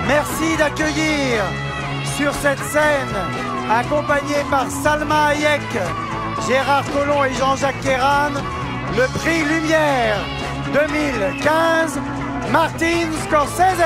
Merci d'accueillir sur cette scène, accompagnés par Salma Hayek, Gérard Collomb et Jean-Jacques Kéran, le prix Lumière 2015, Martin Scorsese.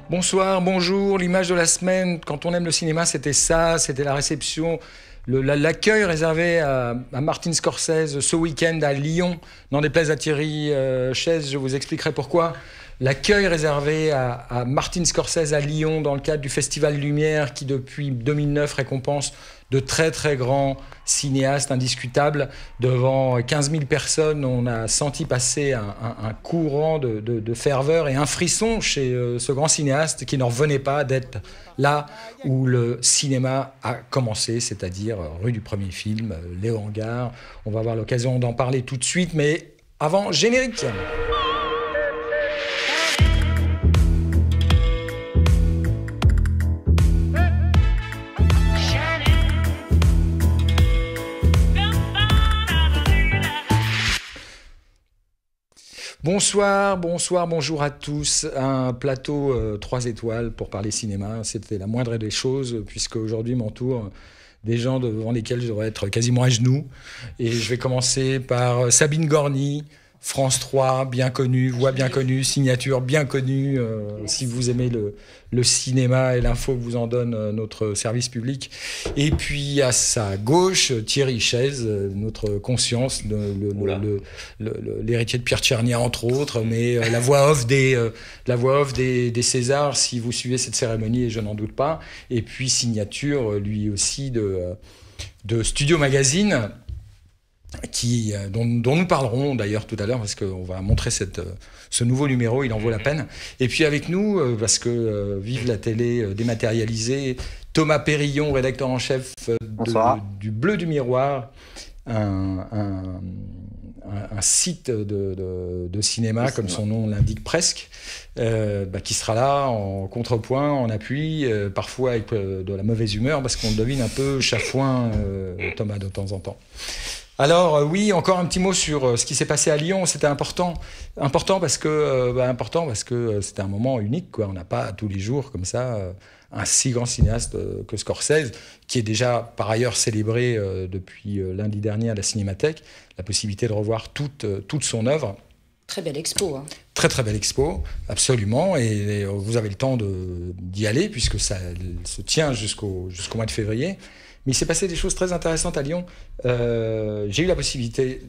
Bonsoir, bonjour, l'image de la semaine, quand on aime le cinéma, c'était ça, c'était la réception, l'accueil réservé à Martin Scorsese ce week-end à Lyon, n'en déplaise à Thierry Chaise, je vous expliquerai pourquoi. L'accueil réservé à Martin Scorsese à Lyon dans le cadre du Festival Lumière qui depuis 2009 récompense de très très grands cinéastes indiscutables. Devant 15 000 personnes, on a senti passer un courant de ferveur et un frisson chez ce grand cinéaste qui n'en revenait pas d'être là où le cinéma a commencé, c'est-à-dire rue du premier film, Léo Hangar. On va avoir l'occasion d'en parler tout de suite, mais avant, générique. Bonsoir, bonsoir, bonjour à tous. Un plateau 3 étoiles pour parler cinéma. C'était la moindre des choses, puisque aujourd'hui m'entourent des gens devant lesquels je devrais être quasiment à genoux. Et je vais commencer par Sabine Gorny, France 3, bien connue, voix bien connue, signature bien connue, si vous aimez le cinéma et l'info que vous en donne notre service public. Et puis à sa gauche, Thierry Chaise, notre conscience, l'héritier de Pierre Tchernia entre autres, mais la voix off des Césars, si vous suivez cette cérémonie, et je n'en doute pas. Et puis signature, lui aussi, de Studio Magazine, dont nous parlerons d'ailleurs tout à l'heure parce qu'on va montrer ce nouveau numéro, il en vaut la peine. Et puis avec nous, parce que vive la télé dématérialisée, Thomas Périllon, rédacteur en chef du Bleu du Miroir, un site de cinéma, comme son nom l'indique presque, qui sera là en contrepoint, en appui, parfois avec de la mauvaise humeur, parce qu'on le devine un peu chafouin, Thomas, de temps en temps. Alors oui, encore un petit mot sur ce qui s'est passé à Lyon. C'était important parce que c'était un moment unique, quoi. On n'a pas tous les jours comme ça un si grand cinéaste que Scorsese, qui est déjà par ailleurs célébré depuis lundi dernier à la Cinémathèque, la possibilité de revoir toute son œuvre. Très belle expo. Hein. Très très belle expo, absolument. Et vous avez le temps d'y aller puisque ça se tient jusqu'au mois de février. Mais il s'est passé des choses très intéressantes à Lyon. J'ai eu la possibilité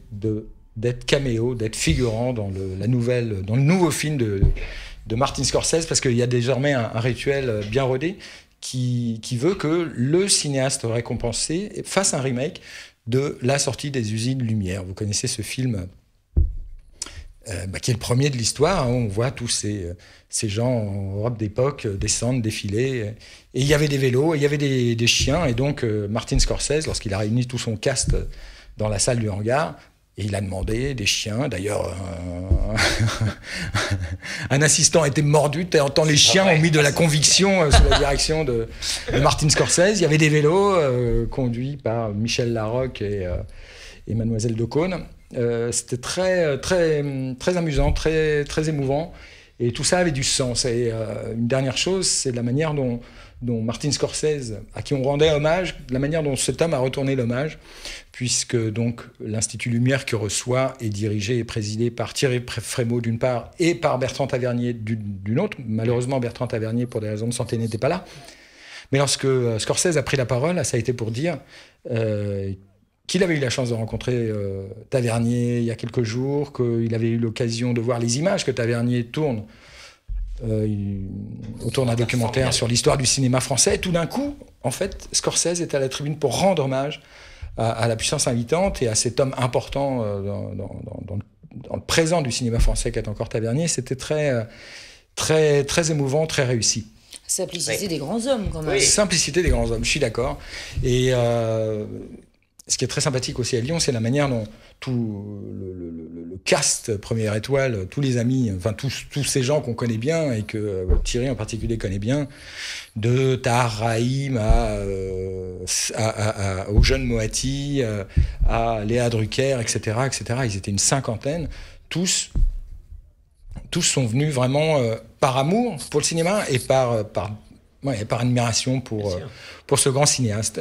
d'être caméo, d'être figurant dans le nouveau film de Martin Scorsese, parce qu'il y a désormais un rituel bien rodé qui veut que le cinéaste récompensé fasse un remake de La sortie des usines Lumière. Vous connaissez ce film qui est le premier de l'histoire, hein. On voit tous ces gens en robe d'époque descendre, défiler. Et il y avait des vélos, et il y avait des chiens. Et donc, Martin Scorsese, lorsqu'il a réuni tout son cast dans la salle du hangar, et il a demandé des chiens. D'ailleurs, un assistant a été mordu. Tant les chiens ont mis de la conviction sous la direction de Martin Scorsese. Il y avait des vélos conduits par Michel Larocque et Mademoiselle de Caunes. C'était très, très, très amusant, très, très émouvant. Et tout ça avait du sens. Et une dernière chose, c'est la manière dont Martin Scorsese, à qui on rendait hommage, la manière dont cet homme a retourné l'hommage, puisque donc l'Institut Lumière qui reçoit est dirigé et présidé par Thierry Frémaux d'une part et par Bertrand Tavernier d'une autre. Malheureusement, Bertrand Tavernier, pour des raisons de santé, n'était pas là. Mais lorsque Scorsese a pris la parole, ça a été pour dire qu'il avait eu la chance de rencontrer Tavernier il y a quelques jours, qu'il avait eu l'occasion de voir les images que Tavernier tourne autour d'un documentaire sur l'histoire du cinéma français. Et tout d'un coup, en fait, Scorsese était à la tribune pour rendre hommage à la puissance invitante et à cet homme important dans le présent du cinéma français qu'est encore Tavernier. C'était très émouvant, très réussi. Simplicité des grands hommes, quand même. Simplicité des grands hommes, je suis d'accord. Et ce qui est très sympathique aussi à Lyon, c'est la manière dont tout le cast Première Étoile, tous les amis, enfin tous ces gens qu'on connaît bien et que Thierry en particulier connaît bien, de Tahar Rahim au jeune Moati, à Léa Drucker, etc., ils étaient une cinquantaine, tous sont venus vraiment par amour pour le cinéma et par admiration pour ce grand cinéaste.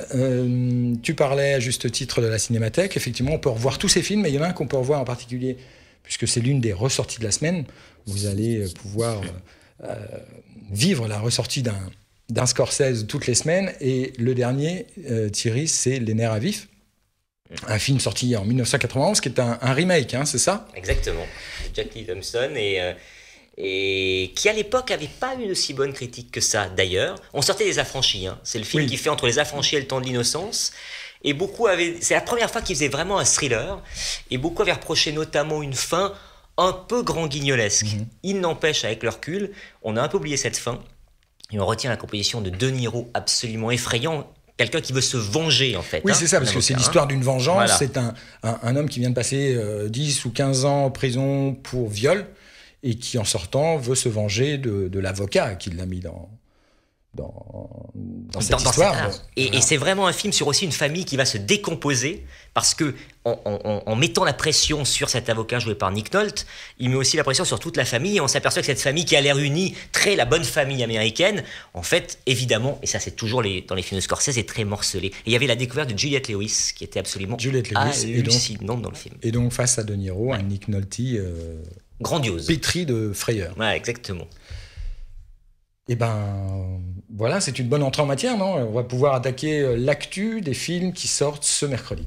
Tu parlais à juste titre de la Cinémathèque. Effectivement, on peut revoir tous ces films, mais il y en a un qu'on peut revoir en particulier, puisque c'est l'une des ressorties de la semaine. Vous allez pouvoir vivre la ressortie d'un Scorsese toutes les semaines. Et le dernier, Thierry, c'est Les Nerfs à vif. Un film sorti en 1991 qui est un remake, hein, c'est ça? Exactement. Jack Lee Thompson et qui à l'époque n'avait pas eu de si bonne critique que ça. D'ailleurs, on sortait des Affranchis. Hein. C'est le film qui fait entre les Affranchis et le Temps de l'innocence. Et c'est la première fois qu'il faisait vraiment un thriller. Et beaucoup avaient reproché notamment une fin un peu grand guignolesque. Il n'empêche, avec le recul, on a un peu oublié cette fin. Et on retient la composition de De Niro absolument effrayant. Quelqu'un qui veut se venger, en fait. Oui, c'est ça, parce que c'est l'histoire d'une vengeance. Voilà. C'est un homme qui vient de passer 10 ou 15 ans en prison pour viol et qui, en sortant, veut se venger de l'avocat qui l'a mis dans cette histoire. Et c'est vraiment un film sur aussi une famille qui va se décomposer parce que en mettant la pression sur cet avocat joué par Nick Nolte, il met aussi la pression sur toute la famille et on s'aperçoit que cette famille qui a l'air unie, très la bonne famille américaine, en fait, évidemment, et ça c'est toujours dans les films de Scorsese, est très morcelé. Et il y avait la découverte de Juliette Lewis qui était absolument hallucinante dans le film. Et donc face à De Niro, un Nick Nolte grandiose, pétri de frayeur. Ouais, exactement. Et voilà, c'est une bonne entrée en matière, non? On va pouvoir attaquer l'actu des films qui sortent ce mercredi.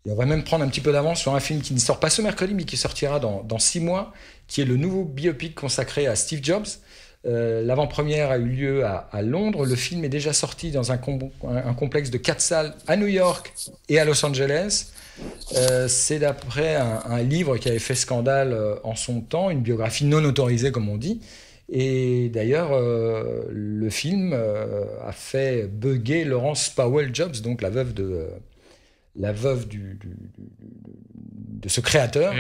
Et on va même prendre un petit peu d'avance sur un film qui ne sort pas ce mercredi, mais qui sortira dans 6 mois, qui est le nouveau biopic consacré à Steve Jobs. L'avant-première a eu lieu à Londres. Le film est déjà sorti dans un complexe de 4 salles à New York et à Los Angeles. C'est d'après un livre qui avait fait scandale en son temps, une biographie non autorisée comme on dit. Et d'ailleurs, le film a fait bugger Laurence Powell Jobs, donc la veuve de ce créateur.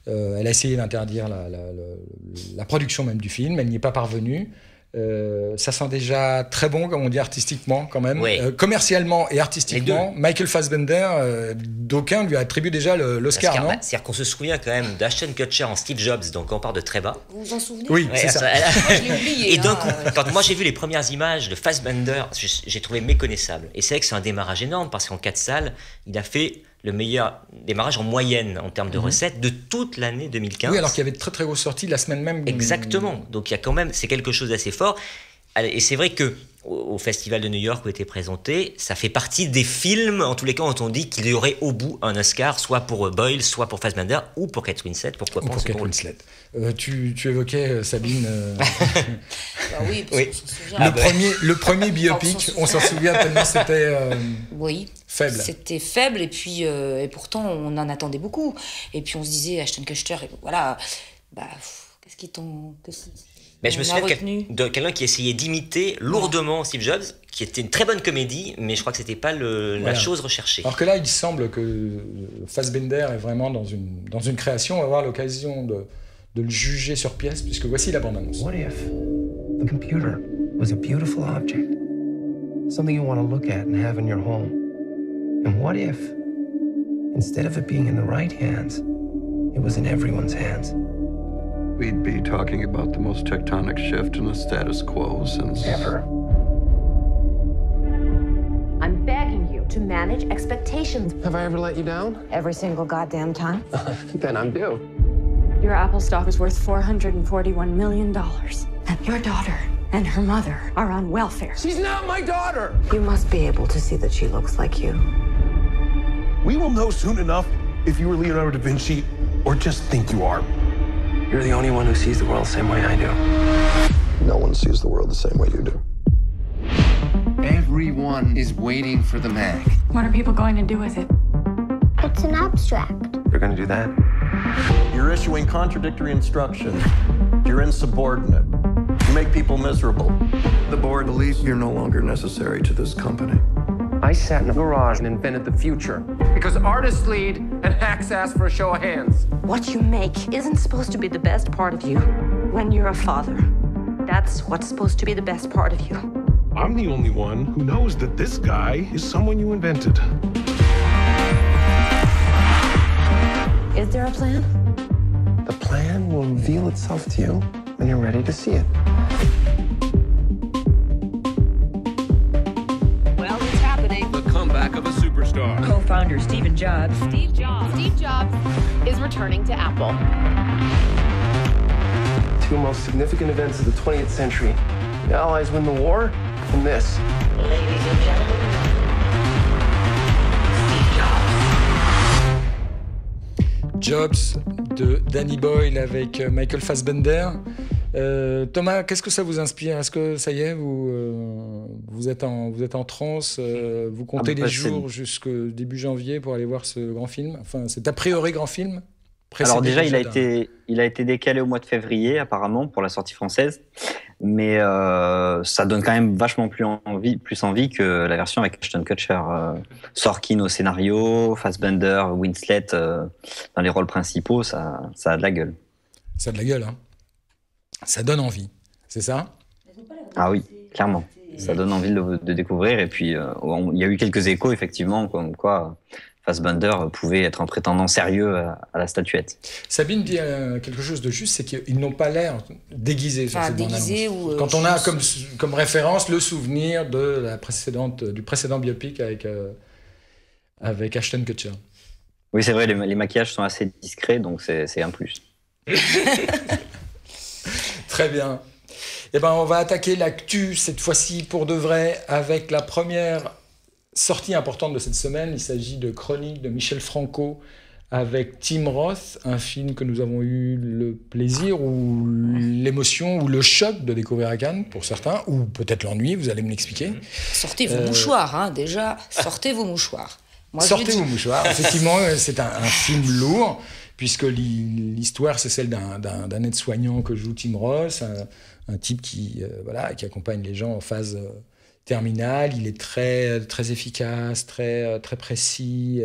Elle a essayé d'interdire la production même du film, elle n'y est pas parvenue. Ça sent déjà très bon, comme on dit, artistiquement quand même. Oui. Commercialement et artistiquement, Michael Fassbender, d'aucuns lui attribuent déjà l'Oscar, non? C'est-à-dire qu'on se souvient quand même d'Ashton Kutcher en Steve Jobs, donc on part de très bas. Vous vous en souvenez? Oui, c'est ça. Moi, je l'ai oublié. Et d'un coup, quand moi j'ai vu les premières images de Fassbender, j'ai trouvé méconnaissable. Et c'est vrai que c'est un démarrage énorme, parce qu'en 4 salles, il a fait le meilleur démarrage en moyenne en termes de recettes de toute l'année 2015. Oui, alors qu'il y avait de très très grosses sorties la semaine même. Exactement. Donc il y a quand même, c'est quelque chose d'assez fort. Et c'est vrai que au Festival de New York où était présenté, ça fait partie des films, en tous les cas, dont on dit qu'il y aurait au bout un Oscar, soit pour Boyle, soit pour Fassbender, ou pour Kate Winslet, pourquoi pas. Pour Kate Winslet. Tu évoquais Sabine. Oui, parce qu'on s'en souvient. Le premier biopic, on s'en souvient tellement c'était faible. C'était faible, et puis et pourtant on en attendait beaucoup. Et puis on se disait, Ashton Kutcher, voilà, qu'est-ce qui t'ont. Mais je me souviens de quelqu'un qui essayait d'imiter lourdement Steve Jobs, qui était une très bonne comédie, mais je crois que c'était pas la chose recherchée. Alors que là, il semble que Fassbender est vraiment dans une création. On va avoir l'occasion de le juger sur pièce, puisque voici la bande-annonce. What if the computer was a beautiful object, something you want to look at and have in your home? And what if, instead of it being in the right hands, it was in everyone's hands? We'd be talking about the most tectonic shift in the status quo since Ever. I'm begging you to manage expectations. Have I ever let you down? Every single goddamn time. Then I'm due. Your Apple stock is worth $441 million. And your daughter and her mother are on welfare. She's not my daughter! You must be able to see that she looks like you. We will know soon enough if you were Leonardo da Vinci or just think you are. You're the only one who sees the world the same way I do. no one sees the world the same way you do. Everyone is waiting for the mag. What are people going to do with it? It's an abstract. They're gonna do that? You're issuing contradictory instructions. You're insubordinate. You make people miserable. The board believes you're no longer necessary to this company. I sat in a garage and invented the future because artists lead and hacks ask for a show of hands. What you make isn't supposed to be the best part of you when you're a father. That's what's supposed to be the best part of you. I'm the only one who knows that this guy is someone you invented. Is there a plan? The plan will reveal itself to you when you're ready to see it. Well, it's happening. The comeback of a superstar. Co-founder Steve Jobs. Steve Jobs is returning to Apple. Two most significant events of the 20th century. The Allies win the war, and this. Ladies and gentlemen, Steve Jobs. Jobs de Danny Boyle avec Michael Fassbender. Thomas, qu'est-ce que ça vous inspire? Est-ce que ça y est, vous êtes en transe, vous comptez les jours jusqu'au début janvier pour aller voir ce grand film? Enfin, c'est a priori grand film. Alors déjà, il a été décalé au mois de février apparemment pour la sortie française, mais ça donne quand même vachement plus envie que la version avec Ashton Kutcher, Sorkin au scénario, Fassbender, Winslet dans les rôles principaux, ça a de la gueule. Ça a de la gueule, hein. Ça donne envie, c'est ça? Ah oui, clairement. Ça donne envie de découvrir. Et puis, il y a eu quelques échos, effectivement, comme quoi Fassbender pouvait être un prétendant sérieux à la statuette. Sabine dit quelque chose de juste, c'est qu'ils n'ont pas l'air déguisés sur cette bande-annonce. Quand on a comme référence le souvenir de du précédent biopic avec Ashton Kutcher. Oui, c'est vrai, les maquillages sont assez discrets, donc c'est un plus. Très bien. Eh ben, on va attaquer l'actu cette fois-ci pour de vrai avec la première sortie importante de cette semaine. Il s'agit de Chronique de Michel Franco avec Tim Roth, un film que nous avons eu le plaisir ou l'émotion ou le choc de découvrir à Cannes pour certains, ou peut-être l'ennui, vous allez me l'expliquer. Sortez vos mouchoirs, hein, déjà, sortez vos mouchoirs. Moi, sortez vos mouchoirs. Effectivement, c'est un film lourd, puisque l'histoire, c'est celle d'un aide-soignant que joue Tim Roth, un type qui accompagne les gens en phase terminale. Il est très, très efficace, très, très précis,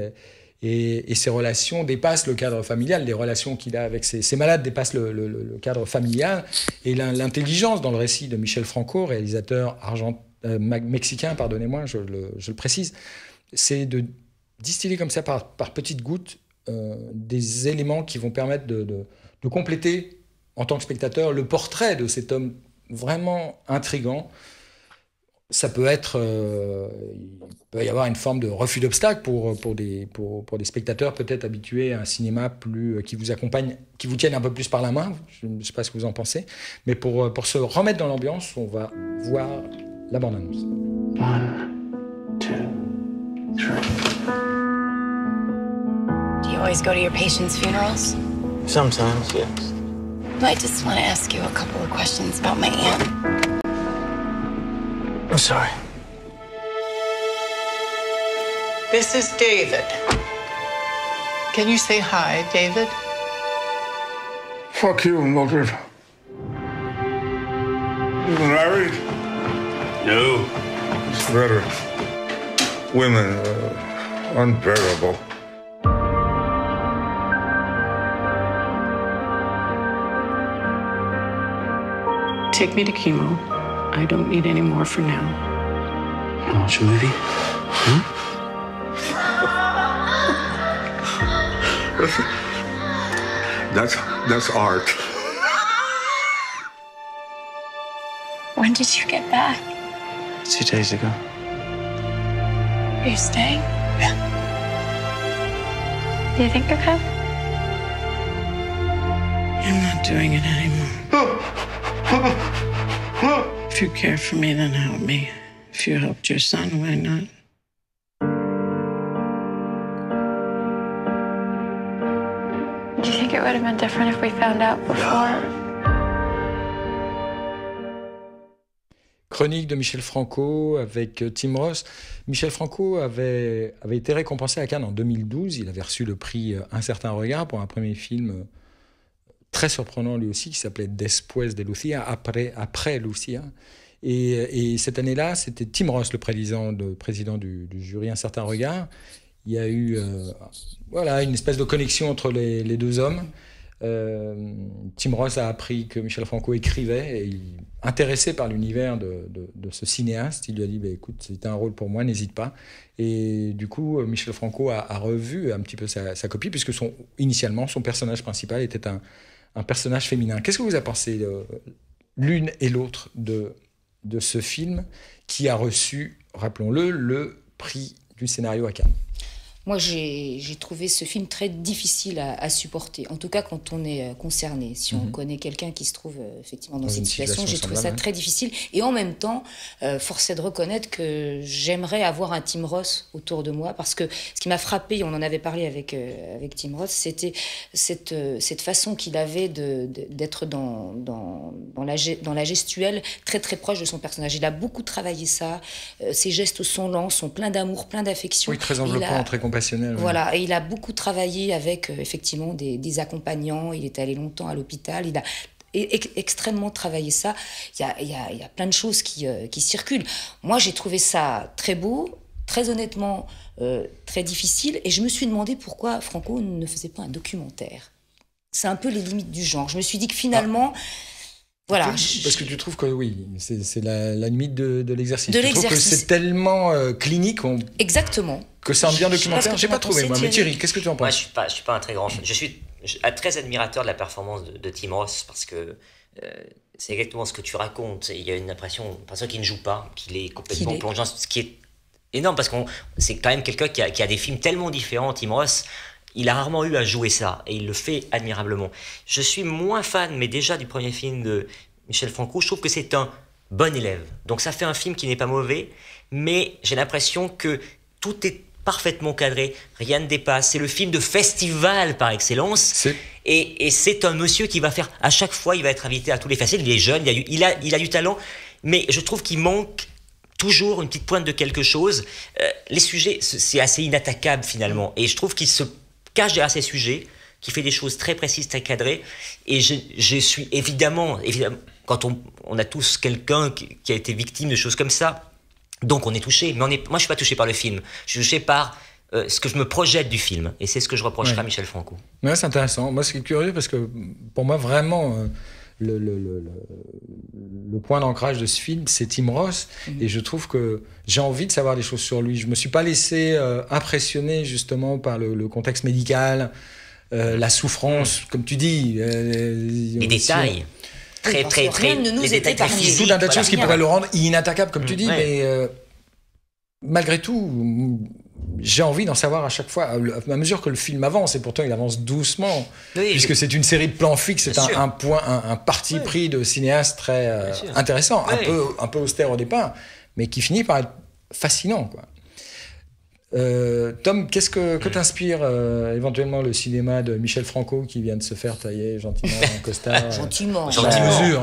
et ses relations dépassent le cadre familial. Les relations qu'il a avec ses malades dépassent le cadre familial, et l'intelligence dans le récit de Michel Franco, réalisateur mexicain, pardonnez-moi, je le précise, c'est de distiller comme ça par petites gouttes des éléments qui vont permettre de compléter, en tant que spectateur, le portrait de cet homme vraiment intrigant. Ça peut être... il peut y avoir une forme de refus d'obstacle pour des spectateurs peut-être habitués à un cinéma qui vous accompagne, qui vous tienne un peu plus par la main. Je ne sais pas ce que vous en pensez. Mais pour se remettre dans l'ambiance, on va voir la bande-annonce. 1, 2, 3. Do you always go to your patients' funerals? Sometimes, yes. I just want to ask you a couple of questions about my aunt. I'm sorry. This is David. Can you say hi, David? Fuck you, Mildred. You married? No. It's better. Women are unbearable. Take me to chemo. I don't need any more for now. You want to watch a movie? Hmm? That's art. When did you get back? 2 days ago. Are you staying? Yeah. Do you think of him? I'm not doing it anymore. If you care for me, then help me. If you helped your son, why not? Do you think it would have been different if we found out before? Chronique de Michel Franco avec Tim Roth. Michel Franco avait été récompensé à Cannes en 2012. Il avait reçu le prix Un certain regard pour un premier film très surprenant lui aussi qui s'appelait Después de Lucia, après Lucia. Et cette année-là, c'était Tim Roth, le président du jury Un certain regard. Il y a eu une espèce de connexion entre les deux hommes. Tim Roth a appris que Michel Franco écrivait et intéressé par l'univers de ce cinéaste, il lui a dit écoute, c'est un rôle pour moi, n'hésite pas. Et du coup, Michel Franco a revu un petit peu sa copie, puisque initialement, son personnage principal était un personnage féminin. Qu'est-ce que vous avez pensé l'une et l'autre de ce film qui a reçu, rappelons-le, le prix du scénario à Cannes? Moi, j'ai trouvé ce film très difficile à supporter. En tout cas, quand on est concerné. Si on connaît quelqu'un qui se trouve effectivement dans cette situation, j'ai trouvé ça très difficile. Et en même temps, force est de reconnaître que j'aimerais avoir un Tim Roth autour de moi. Parce que ce qui m'a frappé, on en avait parlé avec Tim Roth, c'était cette façon qu'il avait d'être dans la gestuelle très très proche de son personnage. Il a beaucoup travaillé ça. Ses gestes sont lents, sont pleins d'amour, pleins d'affection. Oui, très enveloppant, très compassionnel. Voilà, et il a beaucoup travaillé avec effectivement des accompagnants. Il est allé longtemps à l'hôpital. Il a extrêmement travaillé ça. Il y a plein de choses qui circulent. Moi, j'ai trouvé ça très beau, très honnêtement, très difficile. Et je me suis demandé pourquoi Franco ne faisait pas un documentaire. C'est un peu les limites du genre. Je me suis dit que finalement... Voilà. Parce que tu trouves que oui, c'est la limite de l'exercice. Tu trouves que c'est tellement clinique Exactement. Que c'est un bien documentaire. J'ai pas trouvé, moi. Mais Thierry, qu'est-ce que tu en penses? Moi, je suis pas un très grand fan. Je suis très admirateur de la performance de Tim Roth, parce que c'est exactement ce que tu racontes. Il y a une impression qu'il ne joue pas, qu'il est complètement plongeant, ce qui est énorme, parce que c'est quand même quelqu'un qui a des films tellement différents, Tim Roth. Il a rarement eu à jouer ça, et il le fait admirablement. Je suis moins fan, mais déjà du premier film de Michel Franco, je trouve que c'est un bon élève. Donc ça fait un film qui n'est pas mauvais, mais j'ai l'impression que tout est parfaitement cadré, rien ne dépasse. C'est le film de festival par excellence, et c'est un monsieur qui va faire, à chaque fois, il va être invité à tous les festivals. Il est jeune, il a du talent, mais je trouve qu'il manque toujours une petite pointe de quelque chose. Les sujets, c'est assez inattaquable finalement, et je trouve qu'il se cache derrière ces sujets, qui fait des choses très précises, très cadrées. Et je suis évidemment, quand on a tous quelqu'un qui a été victime de choses comme ça, donc on est touché. Mais moi, je suis pas touché par le film. Je suis touché par ce que je me projette du film. Et c'est ce que je reprocherai à Michel Franco. Ouais, c'est intéressant. Moi, c'est curieux parce que pour moi, vraiment, le point d'ancrage de ce film, c'est Tim Roth. Et je trouve que j'ai envie de savoir des choses sur lui. Je me suis pas laissé impressionner justement par le contexte médical, la souffrance, comme tu dis. Les détails. Très, les détails très physiques. Tout un tas de choses qui pourraient le rendre inattaquable, comme tu dis, mais malgré tout, j'ai envie d'en savoir à chaque fois, à mesure que le film avance, et pourtant il avance doucement, puisque c'est une série de plans fixes, c'est un parti pris de cinéaste très intéressant, un peu austère au départ, mais qui finit par être fascinant, quoi. Tom, qu'est-ce que t'inspire éventuellement le cinéma de Michel Franco qui vient de se faire tailler gentiment un costard Gentiment.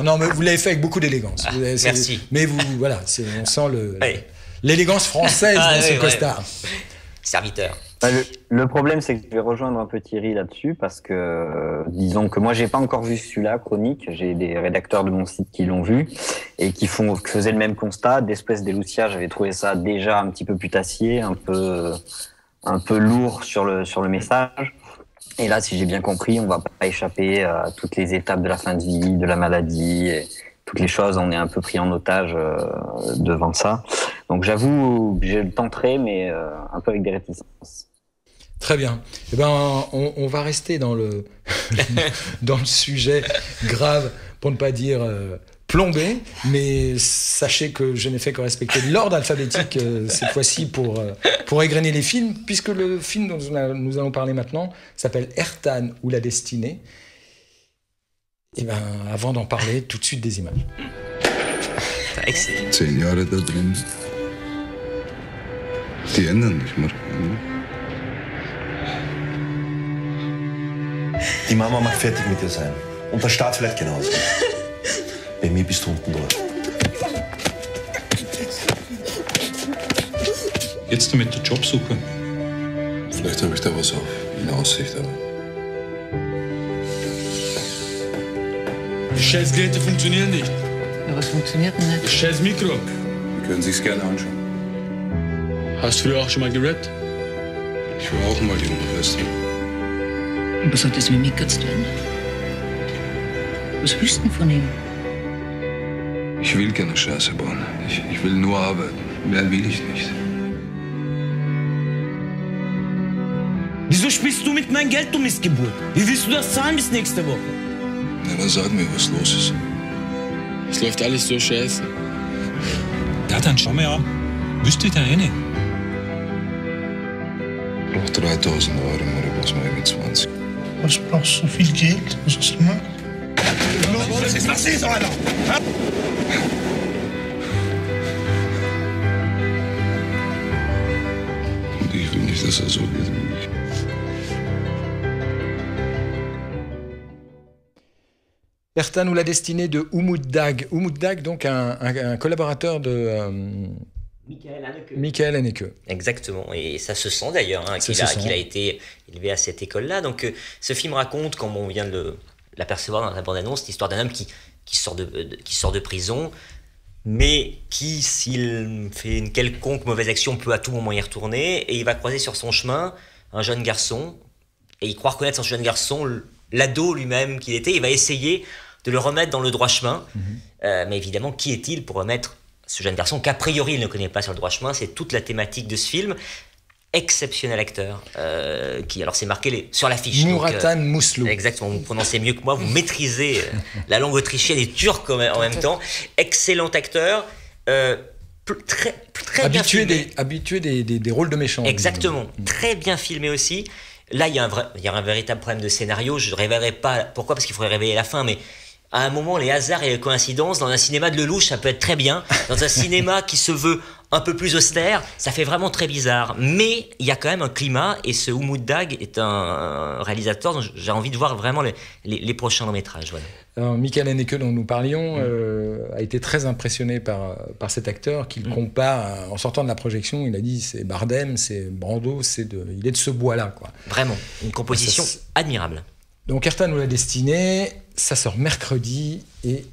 Non, mais vous l'avez fait avec beaucoup d'élégance. Merci. Mais voilà, on sent l'élégance française dans ce costard. Serviteur. Le problème, c'est que je vais rejoindre un peu Thierry là-dessus, parce que disons que moi, j'ai pas encore vu celui-là, Chronique. J'ai des rédacteurs de mon site qui l'ont vu et qui faisaient le même constat. D'Espèce de Lucia, j'avais trouvé ça déjà un petit peu putassier, un peu lourd sur le message. Et là, si j'ai bien compris, on va pas échapper à toutes les étapes de la fin de vie, de la maladie, et toutes les choses. On est un peu pris en otage devant ça. Donc j'avoue que je le tenterai, mais un peu avec des réticences. Très bien. Eh ben, on va rester dans le, dans le sujet grave, pour ne pas dire plombé, mais sachez que je n'ai fait que respecter l'ordre alphabétique cette fois-ci pour égrener les films, puisque le film dont nous allons parler maintenant s'appelle Ertan ou la destinée. Et ben, avant d'en parler, tout de suite des images. Excellent. 10 Jahre da drin. Die ändern nicht mehr. Die Mama mag fertig mit dir sein. Und der Staat vielleicht genauso. Bei mir bist du unten durch. Jetzt damit der Jobsuche. Vielleicht habe ich da was in Aussicht, aber. Die Scheißgeräte funktionieren nicht. Ja, was funktioniert denn nicht? Das scheiß Mikro. Wir können sich's gerne anschauen. Hast du früher auch schon mal gerappt? Ich war auch mal Jugendmeister. Und was hat das mit Mika zu tun? Was willst du denn von ihm? Ich will keine Scheiße bauen. Ich will nur arbeiten. Mehr will ich nicht. Wieso spielst du mit meinem Geld, du Missgeburt? Wie willst du das zahlen bis nächste Woche? Na, dann sag mir, was los ist. Es läuft alles so scheiße. Ja, dann schau mal an. Wüsste ich da eh nicht. Ich brauch 3000 Euro, Maribos, mal mit 20. Was brauchst du so viel Geld? Was ist denn? Was ist, Alter? Und ich will nicht, dass er so wird wie ich. Ertan ou la destinée de Umut Dag. Umut Dag, donc un collaborateur de Michael Haneke. Exactement, et ça se sent d'ailleurs qu'il a été élevé à cette école-là. Donc ce film raconte, comme on vient de l'apercevoir dans la bande-annonce, l'histoire d'un homme qui sort de prison, mais qui, s'il fait une quelconque mauvaise action, peut à tout moment y retourner, et il va croiser sur son chemin un jeune garçon, et il croit reconnaître ce jeune garçon, l'ado lui-même qu'il était. Il va essayer de le remettre dans le droit chemin, mais évidemment, qui est-il pour remettre ce jeune garçon qu'a priori il ne connaît pas sur le droit chemin? C'est toute la thématique de ce film. Exceptionnel acteur, qui alors c'est marqué sur l'affiche. Muratan Muslu. Exactement, vous prononcez mieux que moi, vous maîtrisez la langue autrichienne et turque en même temps. Excellent acteur, très bien filmé. Habitué des rôles de méchants. Exactement, très bien filmé aussi. Là, il y a un véritable problème de scénario. Je ne révélerai pas pourquoi, parce qu'il faudrait révéler la fin, mais à un moment, les hasards et les coïncidences, dans un cinéma de Lelouch, ça peut être très bien. Dans un cinéma qui se veut un peu plus austère, ça fait vraiment très bizarre. Mais il y a quand même un climat, et ce Umut Dag est un réalisateur dont j'ai envie de voir vraiment les prochains longs-métrages. Voilà. Alors, Michael Haneke, dont nous parlions, a été très impressionné par cet acteur qu'il compare, en sortant de la projection, il a dit c'est Bardem, c'est Brando, il est de ce bois-là, quoi. Vraiment, une composition admirable. Donc Ertan ou la destinée, ça sort mercredi, et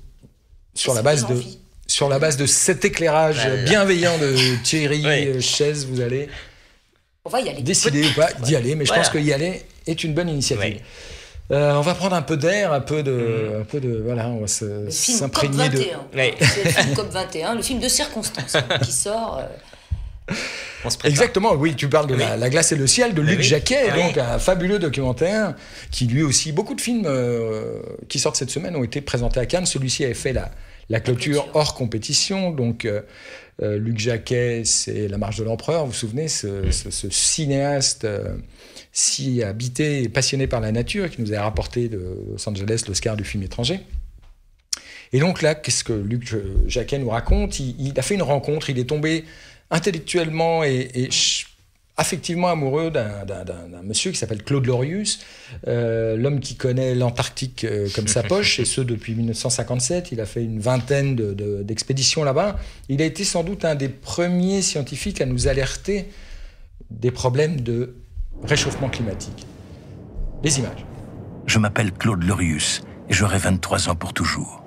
sur la base de cet éclairage bienveillant de Thierry Chaise, vous allez décider ou pas d'y aller, mais je pense qu'y aller est une bonne initiative. On va prendre un peu d'air, un peu de voilà, on va s'imprégner de. C'est le film COP21, le film de circonstance qui sort. Exactement, oui, tu parles de la glace et le ciel de Luc Jacquet, donc un fabuleux documentaire qui lui aussi, beaucoup de films qui sortent cette semaine ont été présentés à Cannes. Celui-ci avait fait la clôture hors compétition, donc Luc Jacquet, c'est La Marche de l'Empereur, vous vous souvenez, ce cinéaste si habité et passionné par la nature qui nous a rapporté de Los Angeles l'Oscar du film étranger. Et donc là, qu'est-ce que Luc Jacquet nous raconte? Il a fait une rencontre, il est tombé intellectuellement et affectivement amoureux d'un monsieur qui s'appelle Claude Lorius, l'homme qui connaît l'Antarctique comme sa poche, et ce depuis 1957. Il a fait une vingtaine d'expéditions là-bas. Il a été sans doute un des premiers scientifiques à nous alerter des problèmes de réchauffement climatique. Les images. Je m'appelle Claude Lorius et j'aurai 23 ans pour toujours.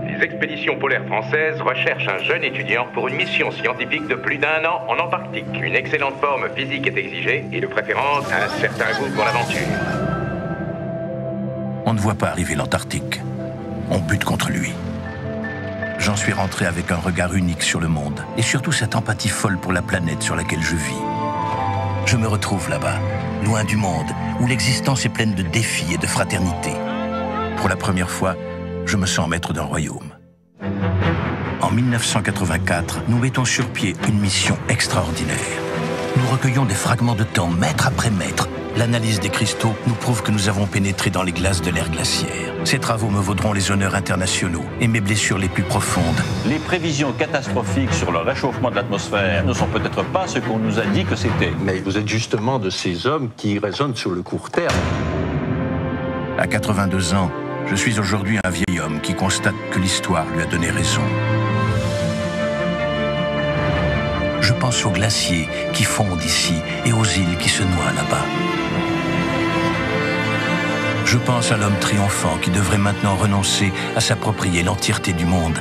Les expéditions polaires françaises recherchent un jeune étudiant pour une mission scientifique de plus d'1 an en Antarctique. Une excellente forme physique est exigée et de préférence un certain goût pour l'aventure. On ne voit pas arriver l'Antarctique. On bute contre lui. J'en suis rentré avec un regard unique sur le monde et surtout cette empathie folle pour la planète sur laquelle je vis. Je me retrouve là-bas, loin du monde, où l'existence est pleine de défis et de fraternité. Pour la première fois, je me sens maître d'un royaume. En 1984, nous mettons sur pied une mission extraordinaire. Nous recueillons des fragments de temps, mètre après mètre. L'analyse des cristaux nous prouve que nous avons pénétré dans les glaces de l'ère glaciaire. Ces travaux me vaudront les honneurs internationaux et mes blessures les plus profondes. Les prévisions catastrophiques sur le réchauffement de l'atmosphère ne sont peut-être pas ce qu'on nous a dit que c'était. Mais vous êtes justement de ces hommes qui raisonnent sur le court terme. À 82 ans, je suis aujourd'hui un vieil homme qui constate que l'histoire lui a donné raison. Je pense aux glaciers qui fondent ici et aux îles qui se noient là-bas. Je pense à l'homme triomphant qui devrait maintenant renoncer à s'approprier l'entièreté du monde.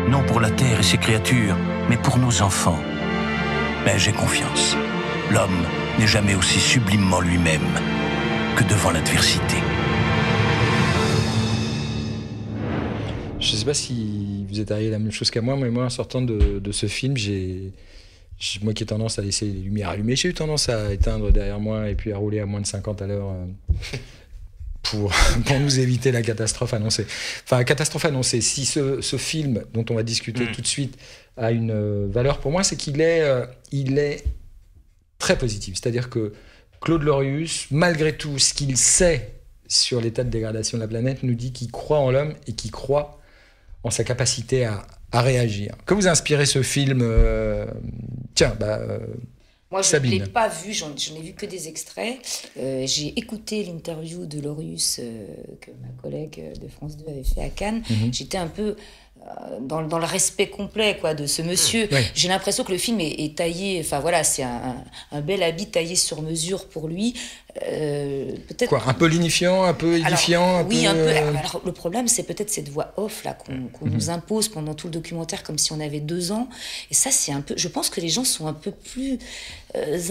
Non pour la Terre et ses créatures, mais pour nos enfants. Mais j'ai confiance. L'homme n'est jamais aussi sublimement lui-même que devant l'adversité. Je ne sais pas si vous êtes arrivé à la même chose qu'à moi, mais moi, en sortant de ce film, moi qui ai tendance à laisser les lumières allumées, j'ai eu tendance à éteindre derrière moi et puis à rouler à moins de 50 à l'heure pour nous éviter la catastrophe annoncée. Enfin, catastrophe annoncée. Si ce film, dont on va discuter tout de suite, a une valeur pour moi, c'est qu'il est très positif. C'est-à-dire que Claude Lorius, malgré tout ce qu'il sait sur l'état de dégradation de la planète, nous dit qu'il croit en l'homme et qu'il croit en sa capacité à réagir. Que vous inspirez ce film Moi, je Sabine. ne l'ai pas vu, j'en ai vu que des extraits. J'ai écouté l'interview de Lorius que ma collègue de France 2 avait fait à Cannes. J'étais un peu dans le respect complet de ce monsieur. J'ai l'impression que le film est taillé, enfin voilà, c'est un bel habit taillé sur mesure pour lui. Peut-être un peu lignifiant, un peu édifiant. Oui, un peu. Alors, le problème, c'est peut-être cette voix off là qu'on nous impose pendant tout le documentaire, comme si on avait 2 ans. Et ça, c'est un peu. Je pense que les gens sont un peu plus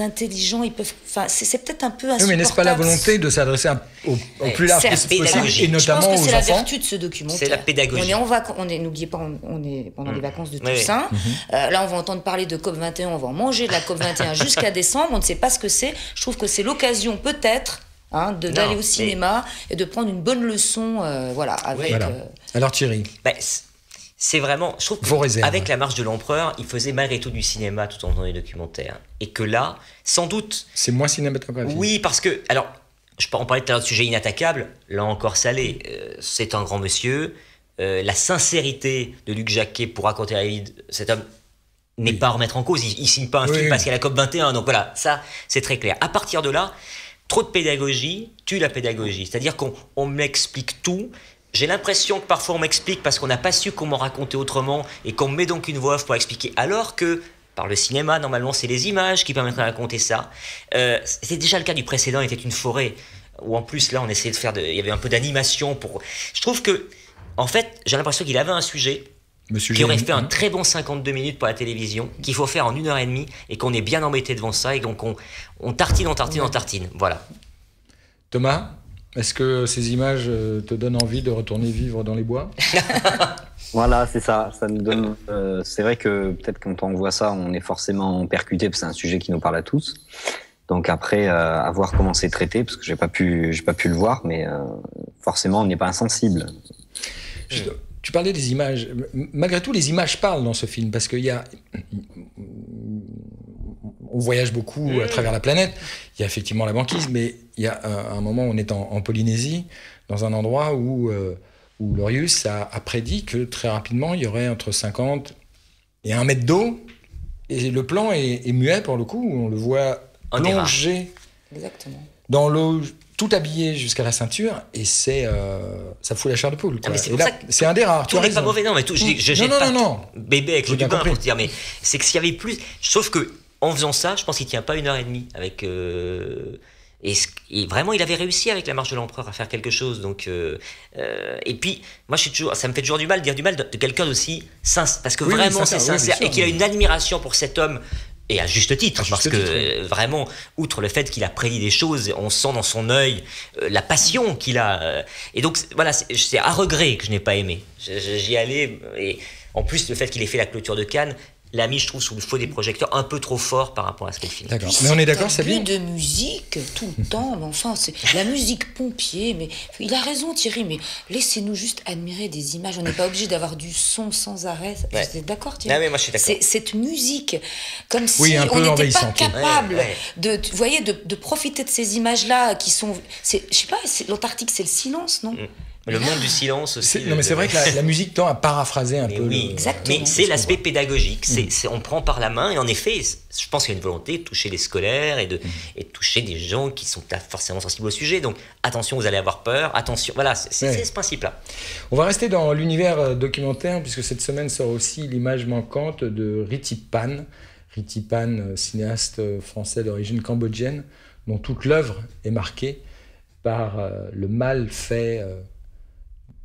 intelligents. Ils peuvent. Enfin, c'est peut-être un peu insupportable. Oui, mais n'est-ce pas la volonté de s'adresser au plus large possible, et notamment aux enfants? Je pense que c'est la vertu de ce documentaire. C'est la pédagogie. N'oubliez pas, on est pendant les vacances de Toussaint. Là, on va entendre parler de COP21. On va en manger de la COP21 jusqu'à décembre. On ne sait pas ce que c'est. Je trouve que c'est l'occasion peut-être d'aller au cinéma et de prendre une bonne leçon avec... Alors Thierry, c'est vraiment... Je trouve qu'avec La Marche de l'Empereur, il faisait malgré tout du cinéma tout en faisant des documentaires. Et que là, sans doute... C'est moins cinématographique. Oui, parce que... Alors, on parlait tout à l'heure de sujet inattaquable. Là encore, ça l'est. C'est un grand monsieur. La sincérité de Luc Jacquet pour raconter la vie de cet homme n'est pas à remettre en cause. Il signe pas un film parce qu'il y a la COP21. Donc voilà, ça, c'est très clair. À partir de là... Trop de pédagogie tue la pédagogie. C'est-à-dire qu'on m'explique tout. J'ai l'impression que parfois on m'explique parce qu'on n'a pas su comment raconter autrement et qu'on met donc une voix off pour expliquer. Alors que, par le cinéma, normalement, c'est les images qui permettraient de raconter ça. C'était déjà le cas du précédent, il était une forêt. Où en plus, là, on essayait de faire... Il y avait un peu d'animation pour... Je trouve que, en fait, j'ai l'impression qu'il avait un sujet... qui aurait fait un très bon 52 minutes pour la télévision, qu'il faut faire en 1h30 et qu'on est bien embêté devant ça et donc on tartine. Voilà. Thomas, est-ce que ces images te donnent envie de retourner vivre dans les bois? Voilà, c'est ça. Ça nous donne. C'est vrai que peut-être quand on voit ça, on est forcément percuté parce que c'est un sujet qui nous parle à tous. Donc après, à voir comment c'est traité, parce que j'ai pas pu le voir, mais forcément, on n'est pas insensible. Tu parlais des images. Malgré tout, les images parlent dans ce film, parce qu'il y a... On voyage beaucoup à travers la planète. Il y a effectivement la banquise, mais il y a un moment où on est en Polynésie, dans un endroit où Lorius a prédit que très rapidement, il y aurait entre 50 et 1 mètre d'eau. Et le plan est muet, pour le coup, où on le voit plonger dans l'eau, tout habillé jusqu'à la ceinture, et ça fout la chair de poule. C'est un des rares. Tout n'est pas mauvais, non, mais je jette pas bébé avec l'eau du bain pour te dire, mais c'est que s'il y avait plus... Sauf que en faisant ça, je pense qu'il tient pas 1h30 avec... Et vraiment, il avait réussi avec La Marche de l'Empereur à faire quelque chose. Donc, et puis, moi, ça me fait toujours du mal de dire du mal de quelqu'un d'aussi sincère, parce que vraiment, c'est sincère, et qu'il a une admiration pour cet homme. Et à juste titre, vraiment, outre le fait qu'il a prédit des choses, on sent dans son œil la passion qu'il a. Et donc, voilà, c'est à regret que je n'ai pas aimé. J'y allais, et en plus, le fait qu'il ait fait la clôture de Cannes, l'a mis, je trouve, sous le feu des projecteurs un peu trop fort par rapport à ce qu'elle filme. D'accord. Mais on est d'accord, Sabine ? De musique tout le temps, mais enfin, c'est la musique pompier. Mais il a raison, Thierry. Mais laissez-nous juste admirer des images. On n'est pas obligé d'avoir du son sans arrêt. Vous êtes d'accord, Thierry ? Ah, mais moi, je suis d'accord. Cette musique, comme si on n'était pas capable vous voyez, de profiter de ces images-là qui sont. Je sais pas. L'Antarctique, c'est le silence, non ? Le monde du silence aussi. Non, mais c'est vrai que la musique tend à paraphraser un peu. Oui, exactement. Mais c'est l'aspect pédagogique. On prend par la main, et en effet, je pense qu'il y a une volonté de toucher les scolaires et de toucher des gens qui sont pas forcément sensibles au sujet. Donc attention, vous allez avoir peur. Attention, voilà, c'est ce principe-là. On va rester dans l'univers documentaire, puisque cette semaine sort aussi L'image manquante de Ritipan. Ritipan, cinéaste français d'origine cambodgienne, dont toute l'œuvre est marquée par le mal fait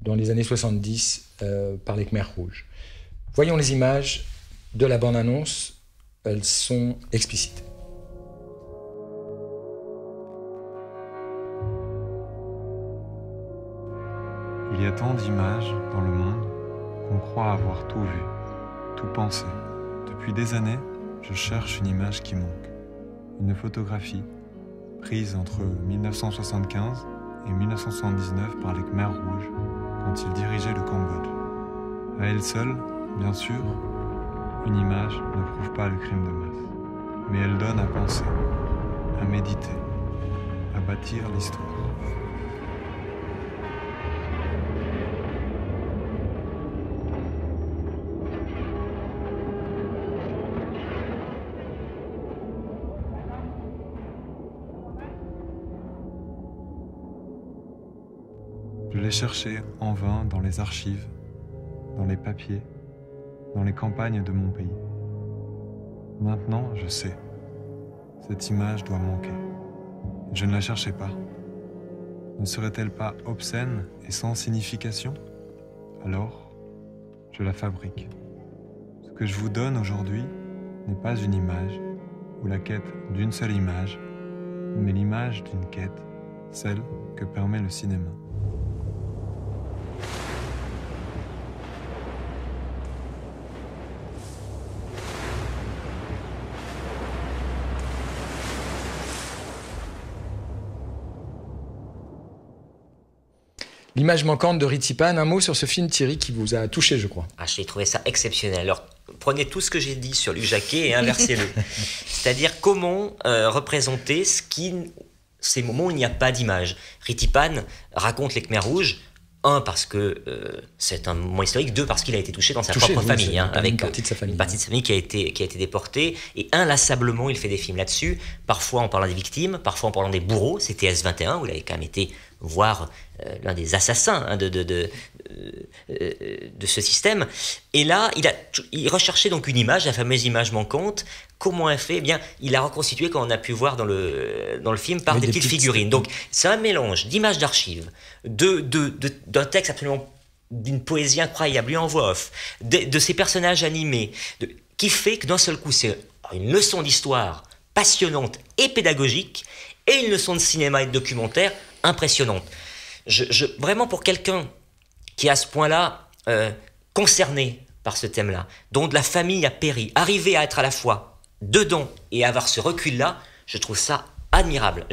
dans les années 70 par les Khmers rouges. Voyons les images de la bande-annonce, elles sont explicites. Il y a tant d'images dans le monde qu'on croit avoir tout vu, tout pensé. Depuis des années, je cherche une image qui manque. Une photographie prise entre 1975 et 1979 par les Khmers rouges quand ils dirigeaient le Cambodge. À elle seule, bien sûr, une image ne prouve pas le crime de masse, mais elle donne à penser, à méditer, à bâtir l'histoire. Je l'ai cherché en vain dans les archives, dans les papiers, dans les campagnes de mon pays. Maintenant, je sais. Cette image doit manquer. Je ne la cherchais pas. Ne serait-elle pas obscène et sans signification ? Alors, je la fabrique. Ce que je vous donne aujourd'hui n'est pas une image ou la quête d'une seule image, mais l'image d'une quête, celle que permet le cinéma. L'image manquante de Ritipan, un mot sur ce film, Thierry, qui vous a touché, je crois. Ah, j'ai trouvé ça exceptionnel. Alors, prenez tout ce que j'ai dit sur Luc Jacquet et inversez-le. C'est-à-dire comment représenter ces moments où il n'y a pas d'image. Ritipan raconte les Khmers rouges, un, parce que c'est un moment historique, deux, parce qu'il a été touché dans sa propre famille, avec une partie de sa famille qui a été déportée, et inlassablement, il fait des films là-dessus, parfois en parlant des victimes, parfois en parlant des bourreaux. C'était S21, où il avait quand même été voir l'un des assassins de ce système. Et là, il recherchait donc une image, la fameuse image manquante. Comment elle fait ? Eh bien, il l'a reconstituée, comme on a pu voir dans le film, par des petites figurines. Donc, c'est un mélange d'images d'archives, d'un texte absolument, d'une poésie incroyable, lui en voix off, de ces personnages animés, qui fait que d'un seul coup, c'est une leçon d'histoire passionnante et pédagogique, et une leçon de cinéma et de documentaire impressionnante. Vraiment, pour quelqu'un qui est à ce point-là concerné par ce thème-là, dont la famille a péri, arriver à être à la fois dedans et avoir ce recul-là, je trouve ça admirable.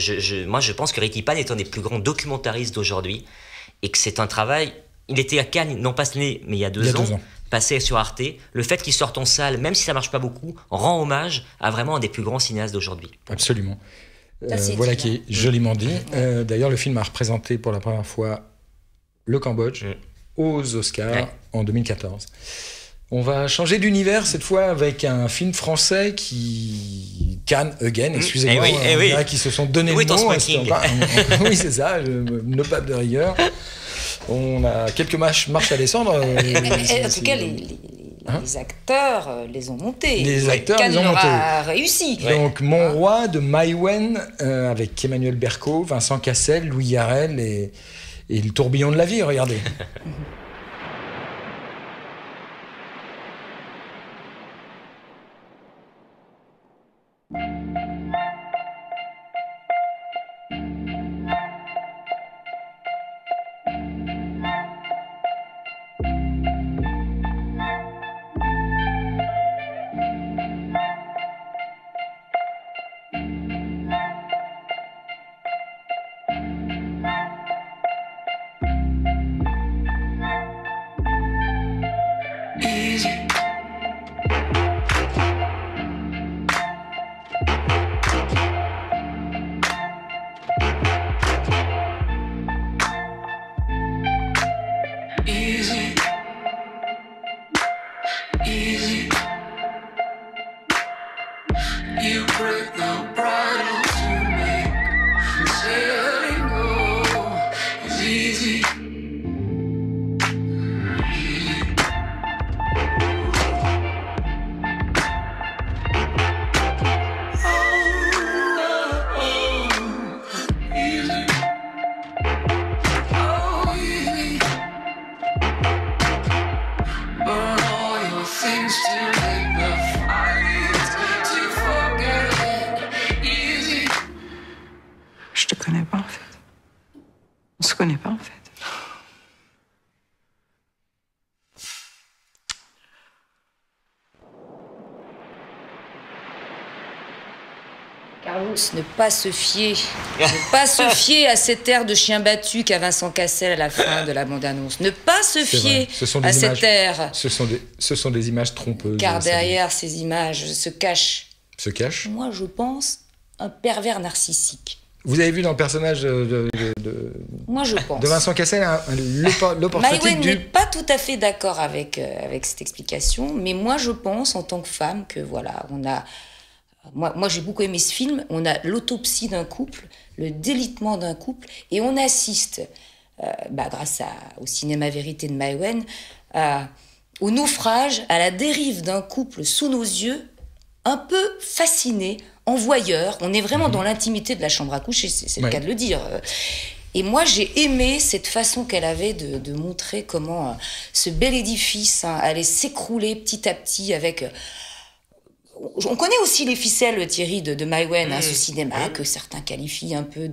Moi, je pense que Ritipan est un des plus grands documentaristes d'aujourd'hui, et que c'est un travail... Il était à Cannes, non pas mais il y a deux ans, passé sur Arte. Le fait qu'il sorte en salle, même si ça marche pas beaucoup, rend hommage à vraiment un des plus grands cinéastes d'aujourd'hui. Absolument. Voilà qui est joliment dit. D'ailleurs, le film a représenté pour la première fois le Cambodge aux Oscars en 2014. On va changer d'univers cette fois avec un film français qui... Cannes Again, excusez-moi, qui se sont donné le nom. Oui, c'est ça, ne pas de rigueur. On a quelques marches à descendre. En tout cas, les acteurs les ont montés. Les acteurs Cannes les ont montés. a réussi. Donc, Mon Roi de Mai Wen, avec Emmanuel Berco, Vincent Cassel, Louis Garrel et le tourbillon de la vie, regardez. You break the bridle to me. Say letting go is easy. Je te connais pas en fait. On se connaît pas en fait. Carlos, ne pas se fier à cet air de chien battu qu'a Vincent Cassel à la fin de la bande-annonce. Ne pas se fier à cet air. Ce sont des images trompeuses. Car derrière ces images se cache... Se cache ? Moi, je pense, un pervers narcissique. Vous avez vu dans le personnage Moi, je pense. De Vincent Cassel le portraitique Maïwenn n'est pas tout à fait d'accord avec cette explication, mais moi, je pense, en tant que femme, que voilà, on a... Moi, j'ai beaucoup aimé ce film. On a l'autopsie d'un couple, le délitement d'un couple, et on assiste, grâce au cinéma vérité de Maïwenn, au naufrage, à la dérive d'un couple sous nos yeux, un peu fasciné, en voyeur. On est vraiment dans l'intimité de la chambre à coucher, c'est le cas de le dire. Et moi, j'ai aimé cette façon qu'elle avait de montrer comment ce bel édifice allait s'écrouler petit à petit avec... On connaît aussi les ficelles, Thierry, de Maïwenn, ce cinéma que certains qualifient un peu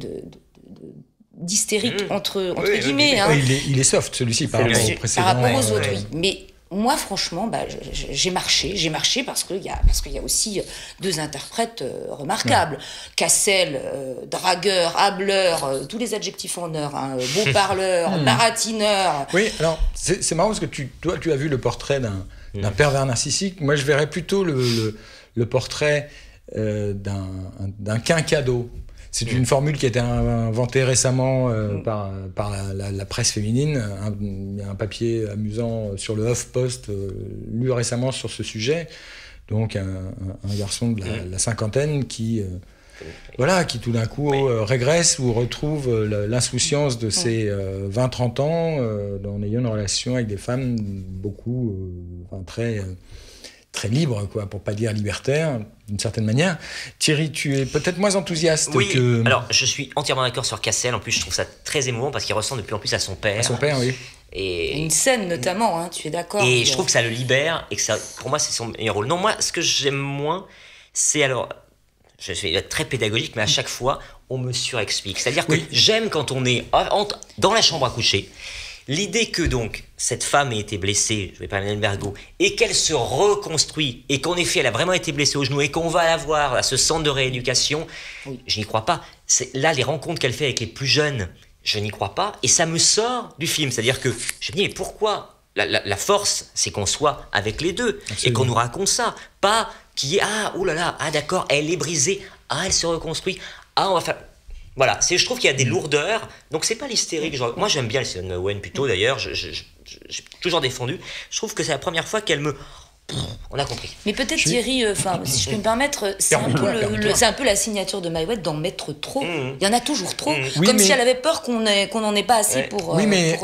d'hystérique, entre guillemets. Il est soft, celui-ci, par rapport au précédent. Par rapport aux autres, oui. Mais moi, franchement, j'ai marché parce qu'il y a aussi deux interprètes remarquables. Cassel, dragueur, hâbleur, tous les adjectifs en or, beau parleur, baratineur. Oui, alors, c'est marrant parce que toi, tu as vu le portrait d'un pervers narcissique. Moi, je verrais plutôt le portrait d'un quinquado. C'est une formule qui a été inventée récemment par la presse féminine. Il y a un papier amusant sur le HuffPost lu récemment sur ce sujet. Donc un garçon de la cinquantaine qui tout d'un coup régresse ou retrouve l'insouciance de ses 20-30 ans en ayant une relation avec des femmes très libre, quoi, pour pas dire libertaire, d'une certaine manière. Thierry, tu es peut-être moins enthousiaste que... Alors, je suis entièrement d'accord sur Cassel. En plus, je trouve ça très émouvant parce qu'il ressemble de plus en plus à son père. À son père, oui. Et une scène, notamment, tu es d'accord. Et je trouve que ça le libère et que ça, pour moi, c'est son meilleur rôle. Non, moi, ce que j'aime moins, c'est alors... Je vais être très pédagogique, mais à chaque fois, on me surexplique. C'est-à-dire que j'aime quand on est dans la chambre à coucher. L'idée que donc cette femme ait été blessée, je vais parler d'Anne Bergo, et qu'elle se reconstruit, et qu'en effet elle a vraiment été blessée au genou, et qu'on va la voir à ce centre de rééducation, je n'y crois pas. Là, les rencontres qu'elle fait avec les plus jeunes, je n'y crois pas, et ça me sort du film. C'est-à-dire que je me dis, mais pourquoi la force, c'est qu'on soit avec les deux, et qu'on nous raconte ça, pas qu'il y ait, d'accord, elle est brisée, elle se reconstruit, on va faire... Voilà, je trouve qu'il y a des lourdeurs, donc c'est pas l'hystérique. Moi j'aime bien les Maïwenn plutôt d'ailleurs, j'ai toujours défendu. Je trouve que c'est la première fois qu'elle me... On a compris. Mais peut-être Thierry, si je peux me permettre, c'est un peu la signature de Maïwenn d'en mettre trop. Il y en a toujours trop, si elle avait peur qu'on n'en ait pas assez pour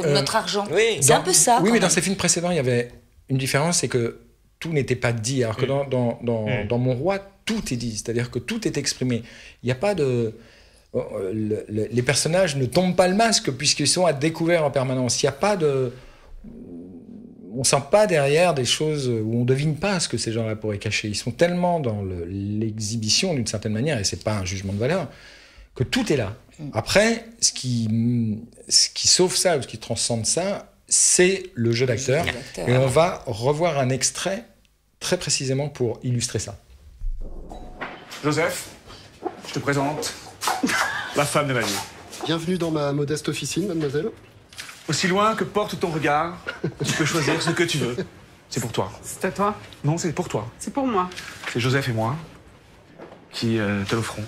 notre argent. C'est un peu ça. Oui, mais dans ses films précédents, il y avait une différence, c'est que tout n'était pas dit, alors que dans Mon Roi, tout est dit, c'est-à-dire que tout est exprimé. Il n'y a pas de... Les personnages ne tombent pas le masque puisqu'ils sont à découvert en permanence. Il n'y a pas de... On sent pas derrière des choses où on devine pas ce que ces gens-là pourraient cacher. Ils sont tellement dans l'exhibition d'une certaine manière, et c'est pas un jugement de valeur, que tout est là. Après, ce qui sauve ça, ou ce qui transcende ça, c'est le jeu d'acteur. Et on va revoir un extrait très précisément pour illustrer ça. Joseph, je te présente la femme de ma vie. Bienvenue dans ma modeste officine, mademoiselle. Aussi loin que porte ton regard, tu peux choisir ce que tu veux. C'est pour toi. C'est à toi? Non, c'est pour toi. C'est pour moi. C'est Joseph et moi qui te l'offrons.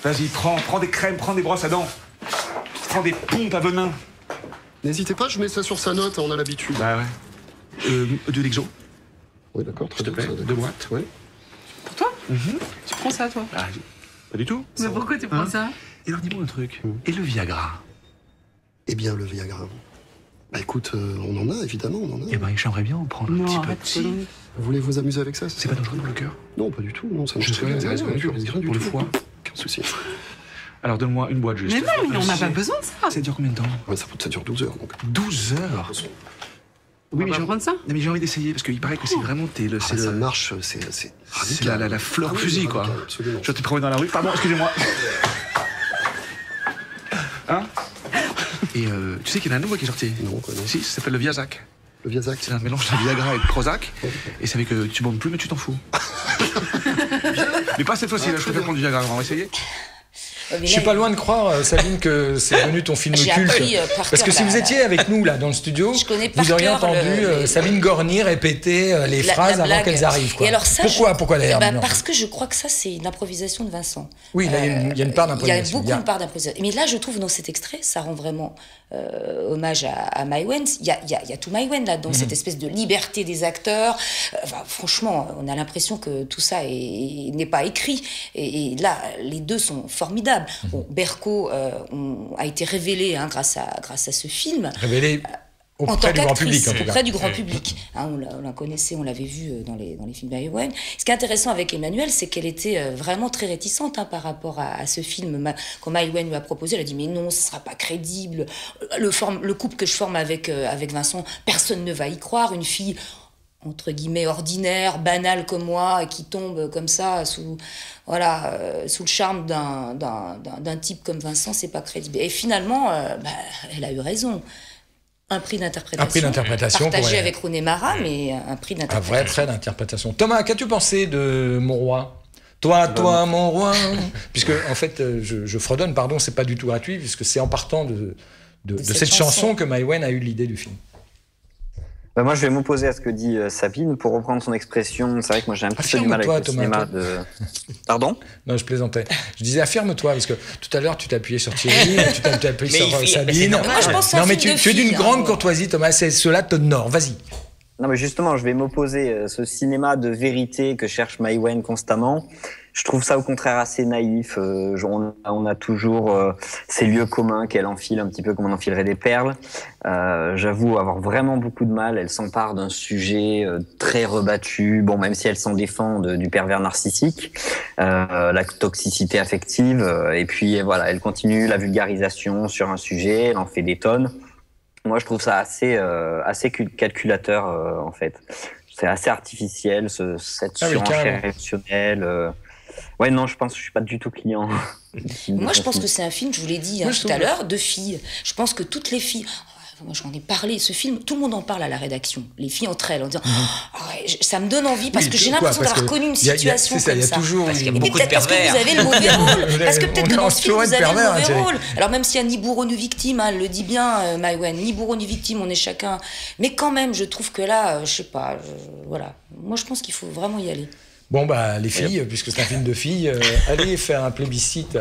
Vas-y, prends des crèmes, prends des brosses à dents. Prends des pompes à venin. N'hésitez pas, je mets ça sur sa note, on a l'habitude. Bah ouais. De l'exo. Oui, d'accord, très bien. S'il te plaît, 2 boîtes. Oui. Pour toi? Tu prends ça, toi? Pas du tout. Mais pourquoi tu prends ça? Et alors, dis-moi un truc. Et le Viagra? Eh bien, le Viagra. Bah écoute, on en a, évidemment, on en a. Eh ben, j'aimerais bien en prendre un petit peu. Si. Vous voulez vous amuser avec ça? C'est pas dangereux pour le cœur? Non, pas du tout. Non, ça Je sais, rien pour le foie. Aucun souci. Alors, donne-moi une boîte juste. Mais non, mais on n'a pas besoin de ça. Ça dure combien de temps? Ouais, ça dure 12 heures. Donc. 12 heures? Oui, mais prendre ça? Non, mais j'ai envie d'essayer parce qu'il paraît que c'est vraiment ça marche, c'est la fleur fusil, quoi. Absolument. Je t'ai trouvé dans la rue. Pardon, excusez-moi. Hein? Et tu sais qu'il y en a un nouveau qui est sorti? Non, quoi, non. Si, ça s'appelle le Viazac. Le Viazac? C'est un mélange de Viagra et de Prozac. Et ça fait que tu bandes plus, mais tu t'en fous. Mais pas cette fois-ci, là, je préfère prendre du Viagra. On va essayer? Je suis pas loin de croire, Sabine, que c'est devenu ton film culte. Parce que si vous étiez avec nous là dans le studio, vous auriez entendu Sabine Gorny répéter les phrases avant qu'elles arrivent. Quoi. Et alors ça, pourquoi d'ailleurs? Parce que je crois que ça, c'est une improvisation de Vincent. Oui, là, il y a une part d'improvisation. Il y a beaucoup de part d'improvisation. Mais là, je trouve dans cet extrait, ça rend vraiment hommage à Maïwenn. Il y a tout Maïwenn là, dans cette espèce de liberté des acteurs. Franchement, on a l'impression que tout ça n'est pas écrit. Et là, les deux sont formidables. Bon, Berko a été révélé grâce à ce film. Révélé auprès du grand public, en tout cas. Auprès du grand public. On la connaissait, on l'avait vu dans les films d'Maïwenn. Ce qui est intéressant avec Emmanuelle, c'est qu'elle était vraiment très réticente par rapport à ce film. Quand Maïwenn lui a proposé, elle a dit « Mais non, ce ne sera pas crédible. Le couple que je forme avec Vincent, personne ne va y croire. Une fille... » entre guillemets ordinaire, banale comme moi, et qui tombe comme ça sous le charme d'un type comme Vincent, c'est pas crédible. Et finalement, elle a eu raison. Un prix d'interprétation partagé avec René Mara, mais un prix d'interprétation. Un vrai prix d'interprétation. Thomas, qu'as-tu pensé de Mon Roi? Toi, mon roi. Puisque en fait, je fredonne, pardon, c'est pas du tout gratuit, puisque c'est en partant de cette chanson que Maïwenn a eu l'idée du film. Moi, je vais m'opposer à ce que dit Sabine. Pour reprendre son expression, c'est vrai que moi, j'ai un petit peu du mal avec le cinéma de... Pardon? Non, je plaisantais. Je disais affirme-toi, parce que tout à l'heure, tu t'appuyais sur Thierry, tu t'es appuyé sur Sabine. Moi, je pense non, mais tu es d'une grande courtoisie, Thomas. Cela t'honore. Vas-y. Non, mais justement, je vais m'opposer. Ce cinéma de vérité que cherche Maïwenn constamment, je trouve ça au contraire assez naïf. On a toujours ces lieux communs qu'elle enfile un petit peu comme on enfilerait des perles. J'avoue avoir vraiment beaucoup de mal. Elle s'empare d'un sujet très rebattu. Bon, même si elle s'en défend du pervers narcissique, la toxicité affective. Et puis voilà, elle continue la vulgarisation sur un sujet. Elle en fait des tonnes. Moi, je trouve ça assez calculateur, en fait. C'est assez artificiel, cette surenchère émotionnelle. Ouais, non, je pense que je suis pas du tout client. Moi, je pense que c'est un film, je vous l'ai dit tout à l'heure, de filles. Je pense que toutes les filles... Moi, j'en ai parlé, ce film, tout le monde en parle à la rédaction, les filles entre elles, en disant ça me donne envie parce que j'ai l'impression d'avoir connu une situation comme ça. Il y a toujours parce qu'il y a beaucoup de pervers. Parce que vous avez le mauvais rôle. Parce que peut-être que dans ce film, vous avez le mauvais rôle. Alors même s'il y a ni bourreau ni victime, elle le dit bien, Maïwenn, ni bourreau ni victime, on est chacun. Mais quand même, je trouve que là, je sais pas, voilà. Moi, je pense qu'il faut vraiment y aller. Bon, bah, les filles, puisque c'est un film de filles, allez faire un plébiscite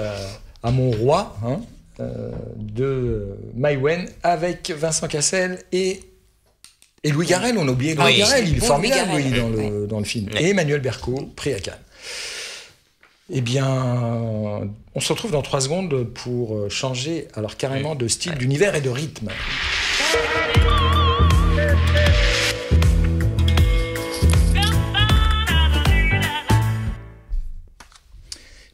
à Mon Roi, de Maïwenn avec Vincent Cassel et Louis Garrel. On a oublié Louis Garrel, il est formidable dans le film. Et Emmanuelle Berko, prix à Cannes. Eh bien, on se retrouve dans 3 secondes pour changer alors carrément de style, d'univers et de rythme.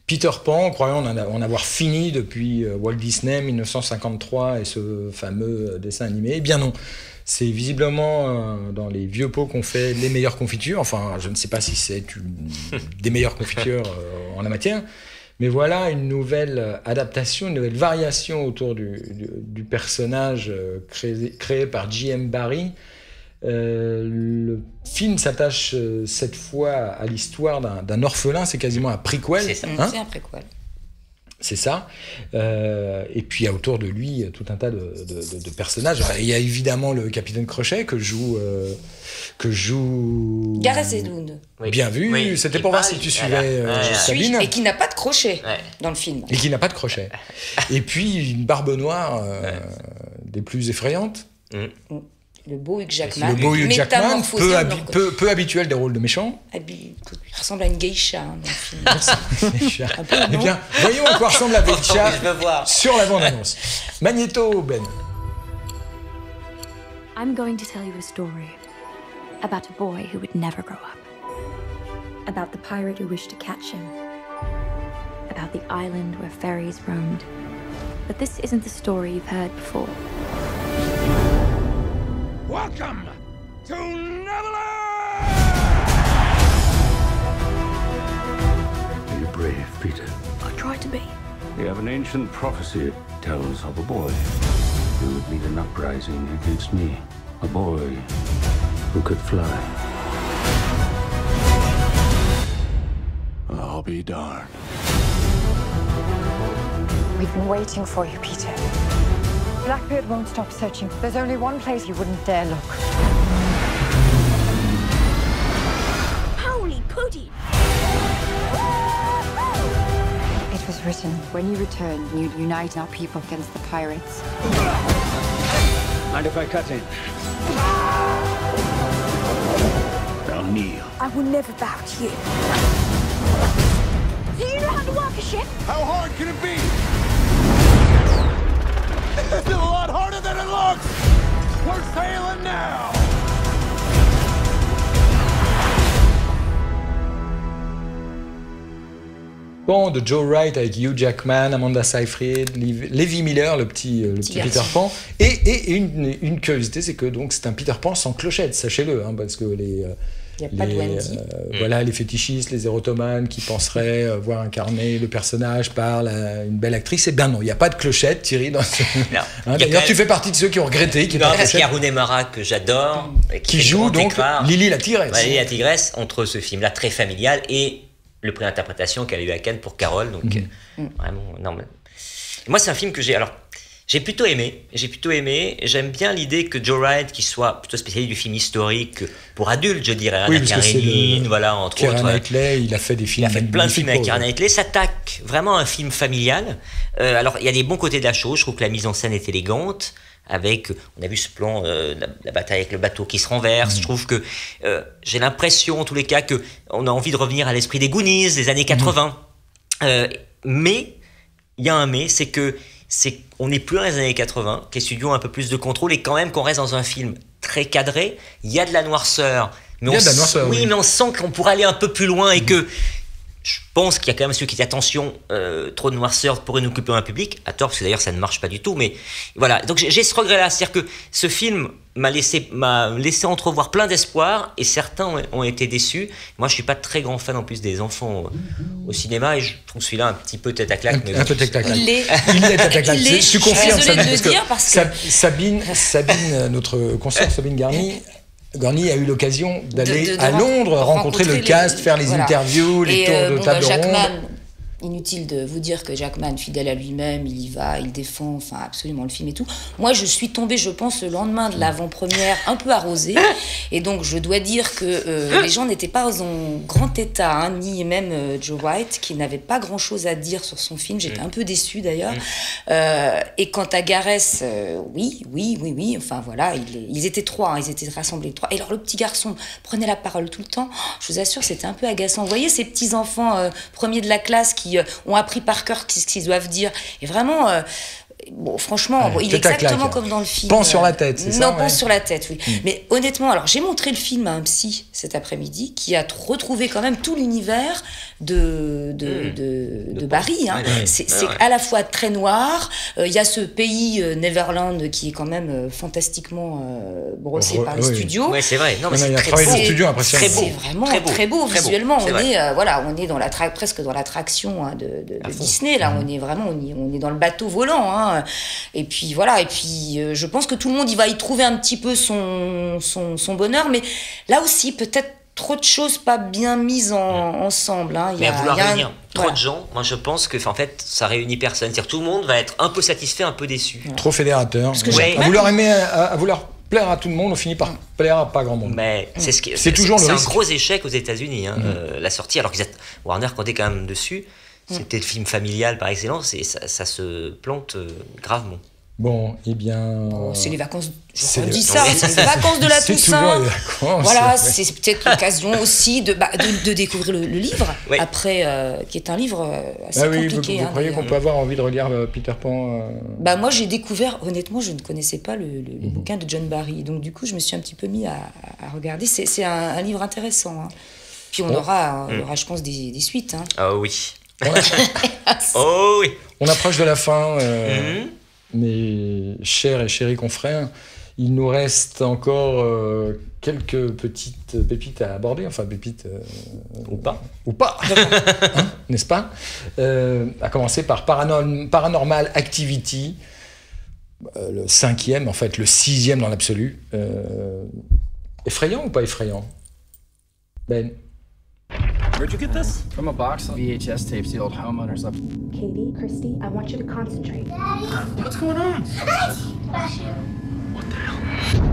Peter Pan, croyant en avoir fini depuis Walt Disney 1953 et ce fameux dessin animé. Eh bien non, c'est visiblement dans les vieux pots qu'on fait les meilleures confitures. Enfin, je ne sais pas si c'est des meilleures confitures en la matière, mais voilà une nouvelle adaptation, une nouvelle variation autour du personnage créé par J.M. Barrie. Le film s'attache cette fois à l'histoire d'un orphelin, c'est quasiment un prequel. C'est ça, c'est un prequel. C'est ça. Et puis il y a autour de lui tout un tas de personnages. Il y a évidemment le capitaine Crochet que joue Gareth Edlund. Bien vu, c'était pour voir si tu suivais Sabine. Et qui n'a pas de crochet dans le film. Et qui n'a pas de crochet. Et puis une barbe noire des plus effrayantes. Le beau Hugh Jackman. Le beau Hugh Jackman, peu habituel des rôles de méchants. Il ressemble à une geisha. Eh bien, voyons à quoi ressemble la geisha sur la bande-annonce. Magnéto, Ben. I'm going to tell you a story about a boy who would never grow up. About the pirate who wished to catch him. About the island where fairies roamed. But this isn't the story you've heard before. Welcome to Neverland! Are you brave, Peter? I tried to be. We have an ancient prophecy. It tells of a boy who would lead an uprising against me. A boy who could fly. I'll be darned. We've been waiting for you, Peter. Blackbeard won't stop searching. There's only one place he wouldn't dare look. Holy pudding! It was written, when you return, you'd unite our people against the pirates. Mind if I cut in? Now kneel. I will never bow to you. Do you know how to work a ship? How hard can it be? It's a lot harder than it looks! We're sailing now! Bon, de Joe Wright avec Hugh Jackman, Amanda Seyfried, Levi Miller, le petit Peter Pan. Et une curiosité, c'est que donc c'est un Peter Pan sans clochette, sachez-le, hein, parce que les fétichistes, les érotomanes qui penseraient voir incarner le personnage par une belle actrice, eh bien non, il n'y a pas de clochette, Thierry. D'ailleurs, tu fais partie de ceux qui ont regretté. Parce qu'il y a Rooney Mara que j'adore, qui joue donc Lily la tigresse. Lily la tigresse, entre ce film-là très familial et le prix d'interprétation qu'elle a eu à Cannes pour Carole. Donc vraiment, non. Moi, c'est un film que j'ai plutôt aimé. J'aime bien l'idée que Joe Wright, qui soit plutôt spécialiste du film historique pour adultes, je dirais, oui, avec Karéline, voilà, entre Keira autres. Knightley, il a fait des films. Il a fait plein de films avec Keira Knightley. S'attaque vraiment à un film familial. Alors, il y a des bons côtés de la chose. Je trouve que la mise en scène est élégante. On a vu ce plan, la bataille avec le bateau qui se renverse. Je trouve que j'ai l'impression, en tous les cas, qu'on a envie de revenir à l'esprit des Goonies des années 80. Mais, il y a un mais, c'est qu'on n'est plus dans les années 80, que les studios ont un peu plus de contrôle et quand même qu'on reste dans un film très cadré. Il y a de la noirceur. Mais mais on sent qu'on pourrait aller un peu plus loin et que je pense qu'il y a quand même ceux qui disent attention, trop de noirceur pourrait nous couper un public, à tort, parce que d'ailleurs ça ne marche pas du tout, mais voilà. Donc j'ai ce regret-là, c'est-à-dire que ce film m'a laissé entrevoir plein d'espoir et certains ont été déçus. Moi je suis pas très grand fan en plus des enfants au cinéma et je trouve celui-là un petit peu tête à claque. Un peu tête à claque. Il est tête à claque. Tu confirmes, Sabine, Sabine, notre consoeur Sabine Garni a eu l'occasion d'aller à Londres, rencontrer le cast, faire les interviews, les tours de table ronde. Inutile de vous dire que Jackman, fidèle à lui-même, il y va, il défend, enfin absolument le film et tout. Moi, je suis tombée, je pense, le lendemain de l'avant-première, un peu arrosée, et donc je dois dire que les gens n'étaient pas en grand état, hein, ni même Joe Wright, qui n'avait pas grand-chose à dire sur son film. J'étais un peu déçue d'ailleurs. Et quant à Gareth, oui, enfin voilà, ils étaient trois, ils étaient rassemblés trois. Et alors le petit garçon prenait la parole tout le temps. Je vous assure, c'était un peu agaçant. Vous voyez ces petits enfants premiers de la classe qui ont appris par cœur ce qu'ils doivent dire. Et vraiment, bon, franchement, il est exactement comme dans le film. Pan sur la tête, c'est ça? Non, pan sur la tête, oui. Mais honnêtement, alors j'ai montré le film à un psy cet après-midi qui a retrouvé quand même tout l'univers de Barry. Hein. C'est à la fois très noir. Il y a ce pays Neverland qui est quand même fantastiquement brossé par les studios. Oui, c'est vrai. Non, mais c'est très beau. C'est vraiment très beau visuellement. On est dans presque dans l'attraction de Disney. Là, on est vraiment, on est dans le bateau volant. Hein. Et puis voilà. Et puis je pense que tout le monde va y trouver un petit peu son bonheur. Mais là aussi, peut-être trop de choses pas bien mises ensemble. Hein. Mais à vouloir réunir trop de gens, moi je pense que en fait ça réunit personne. C'est-à-dire tout le monde va être un peu satisfait, un peu déçu. Trop fédérateur. À vouloir plaire à tout le monde, on finit par plaire à pas grand monde. Mais c'est toujours le risque. C'est un gros échec aux États-Unis, hein, la sortie. Alors que Warner comptait quand même dessus. C'était le film familial par excellence et ça se plante gravement. Bon, eh bien... c'est les vacances, c'est on les dit vacances. ça, c'est les vacances de la C'est Toussaint. toujours les vacances, Voilà, ouais. c'est peut-être l'occasion aussi de découvrir le livre, après, qui est un livre assez compliqué. Vous croyez qu'on peut avoir envie de regarder Peter Pan Moi, j'ai découvert, honnêtement, je ne connaissais pas le bouquin de John Barry, donc du coup, je me suis un petit peu mis à regarder. C'est un livre intéressant. Hein. Puis on aura, je pense, des suites. Hein. Ah oui. Oh oui. On approche de la fin, mes chers et chéris confrères. Il nous reste encore quelques petites pépites à aborder, enfin pépites ou pas, hein, n'est-ce pas à commencer par Paranormal Activity, le 5e, en fait le 6e dans l'absolu. Effrayant ou pas effrayant, Ben? Where'd you get this? From a box of VHS tapes the old homeowners left. Katie, Christy, I want you to concentrate. What's going on? What the hell?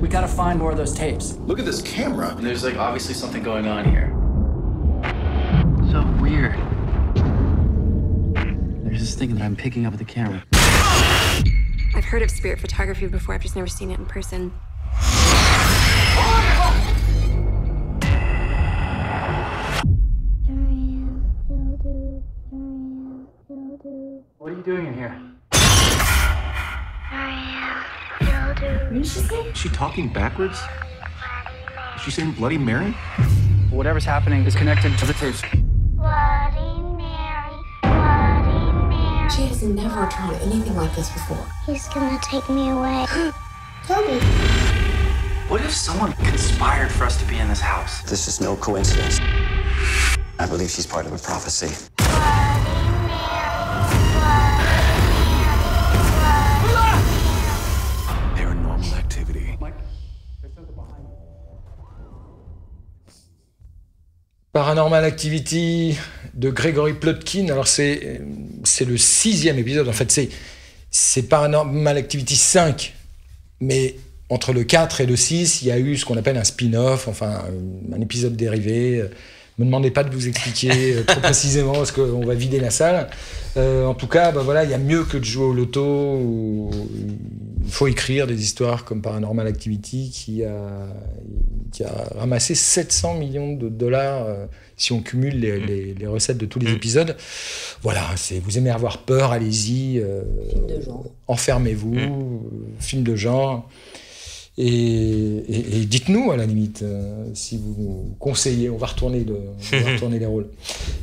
We gotta find more of those tapes. Look at this camera. There's like obviously something going on here. So weird. There's this thing that I'm picking up with the camera. I've heard of spirit photography before, I've just never seen it in person. What are you doing in here? What did she say? Is she talking backwards? Is she saying Bloody Mary? Whatever's happening is connected to the tapes. She has never tried anything like this before. He's gonna take me away. Toby. What if someone conspired for us to be in this house? This is no coincidence. I believe she's part of a prophecy. Paranormal activity. Paranormal Activity de Gregory Plotkin. Alors c'est le 6e épisode. En fait, c'est Paranormal Activity 5. Mais entre le 4 et le 6, il y a eu ce qu'on appelle un spin-off, enfin un épisode dérivé. Me demandez pas de vous expliquer trop précisément parce qu'on va vider la salle. En tout cas, voilà, il y a mieux que de jouer au loto. Il faut écrire des histoires comme Paranormal Activity qui a ramassé 700 millions de dollars si on cumule les recettes de tous les épisodes. Voilà, vous aimez avoir peur, allez-y. Film de genre. Enfermez-vous, film de genre. Et dites-nous à la limite si vous nous conseillez, on va retourner les rôles.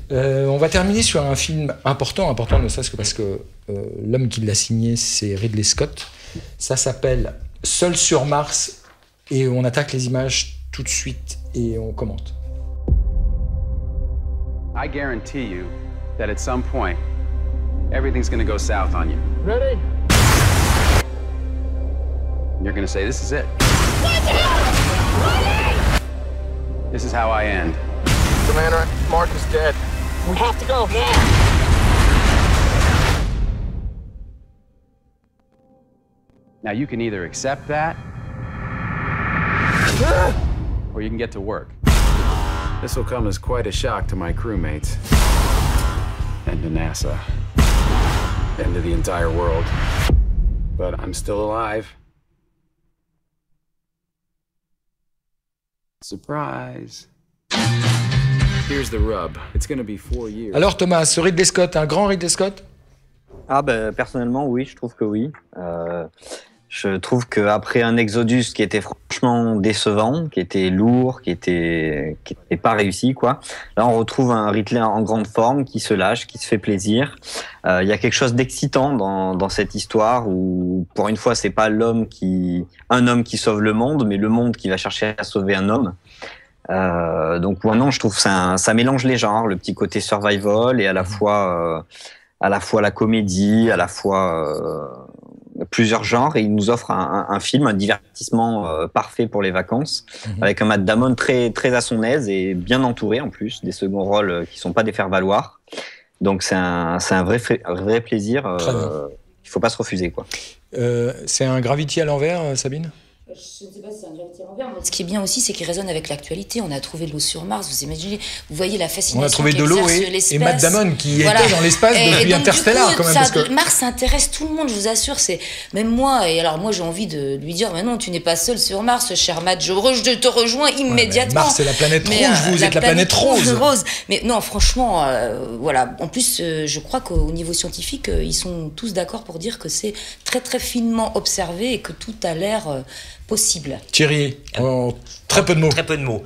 On va terminer sur un film important ne serait-ce que parce que l'homme qui l'a signé c'est Ridley Scott. Ça s'appelle Seul sur Mars et on attaque les images tout de suite et on commente. I guarantee you that at some point everything's gonna go south on you. Ready? You're gonna say, this is it. This is how I end. Commander, Mark is dead. We have to go now. Now you can either accept that, or you can get to work. This will come as quite a shock to my crewmates, and to NASA, and to the entire world. But I'm still alive. Surprise. Here's the rub. It's gonna be 4 years. Alors Thomas, ce Ridley Scott, un grand Ridley Scott? Personnellement, oui, je trouve que oui. Je trouve qu'après un Exodus qui était franchement décevant, qui était lourd, qui était pas réussi, quoi. Là, on retrouve un Ridley en grande forme, qui se lâche, qui se fait plaisir. Il y a quelque chose d'excitant dans cette histoire où, pour une fois, c'est pas un homme qui sauve le monde, mais le monde qui va chercher à sauver un homme. Donc, non, je trouve que ça mélange les genres, le petit côté survival et à la fois la comédie, à la fois plusieurs genres, et il nous offre un film, un divertissement parfait pour les vacances, avec un Matt Damon très, très à son aise et bien entouré en plus, des seconds rôles qui sont pas des faire-valoir. Donc c'est un vrai plaisir, il faut pas se refuser, quoi. C'est un Gravity à l'envers, Sabine ? Je ne sais pas si c'est un gravité l'envers. Ce qui est bien aussi, c'est qu'il résonne avec l'actualité. On a trouvé de l'eau sur Mars, vous imaginez, vous voyez la fascination. On a trouvé de l'eau et Matt Damon qui était dans l'espace depuis donc, Interstellar, du coup, quand même. Ça, parce que... Mars, ça intéresse tout le monde, je vous assure. C'est même moi. Et alors, moi, j'ai envie de lui dire, mais non, tu n'es pas seul sur Mars, cher Matt. Je te rejoins immédiatement. Mars, c'est la planète rouge, vous êtes la planète rose. Mais non, franchement, voilà. En plus, je crois qu'au niveau scientifique, ils sont tous d'accord pour dire que c'est très, très finement observé et que tout a l'air possible. Thierry, en très peu de mots. Très peu de mots.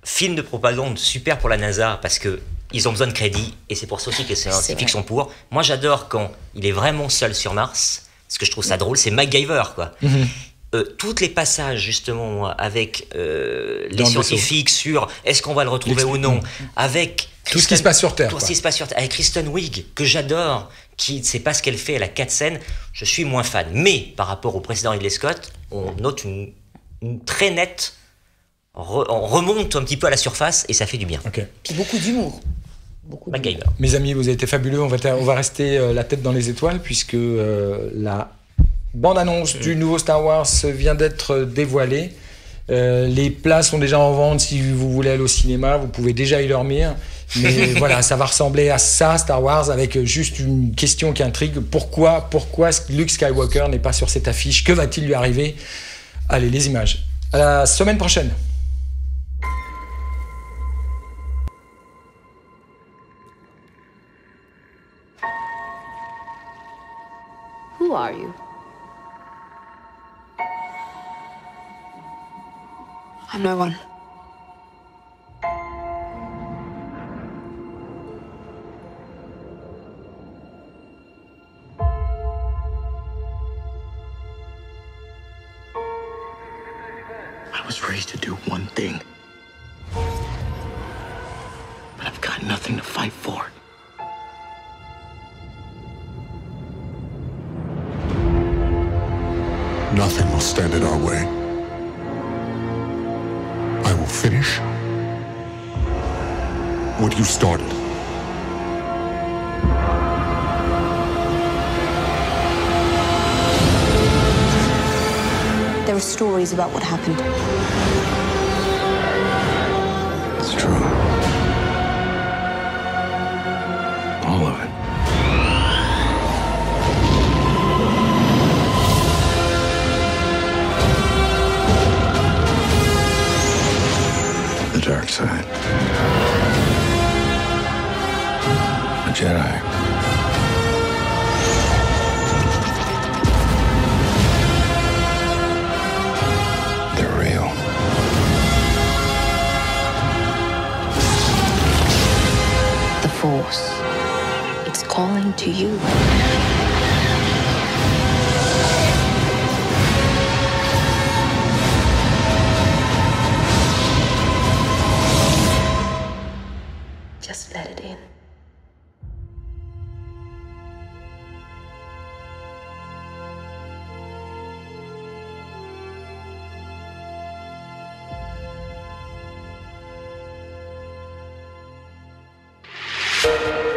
Film de propagande super pour la NASA parce que ils ont besoin de crédit et c'est pour ça aussi que les scientifiques sont pour. Moi, j'adore quand il est vraiment seul sur Mars. Ce que je trouve ça drôle, c'est MacGyver, quoi. Tous les passages justement avec les scientifiques sur est-ce qu'on va le retrouver ou non, avec tout ce qui se passe sur Terre. Tout ce qui se passe sur Terre. Avec Kristen Wiig, que j'adore, qui ne sait pas ce qu'elle fait, elle a 4 scènes, je suis moins fan. Mais par rapport au précédent Ridley Scott, on note une très nette, on remonte un petit peu à la surface et ça fait du bien. Puis beaucoup d'humour. MacGyver. Mes amis, vous avez été fabuleux, on va rester la tête dans les étoiles puisque la bande-annonce du nouveau Star Wars vient d'être dévoilée. Les places sont déjà en vente si vous voulez aller au cinéma, vous pouvez déjà y dormir. Mais voilà, ça va ressembler à ça, Star Wars, avec juste une question qui intrigue. Pourquoi Luke Skywalker n'est pas sur cette affiche? Que va-t-il lui arriver? Allez, les images. À la semaine prochaine. Who are you? I'm no one. I was raised to do one thing. But I've got nothing to fight for. Nothing will stand in our way. I will finish what you started. There are stories about what happened. It's true. All of it. The dark side. A Jedi. They're real. The Force. It's calling to you. Just let it in. Thank you.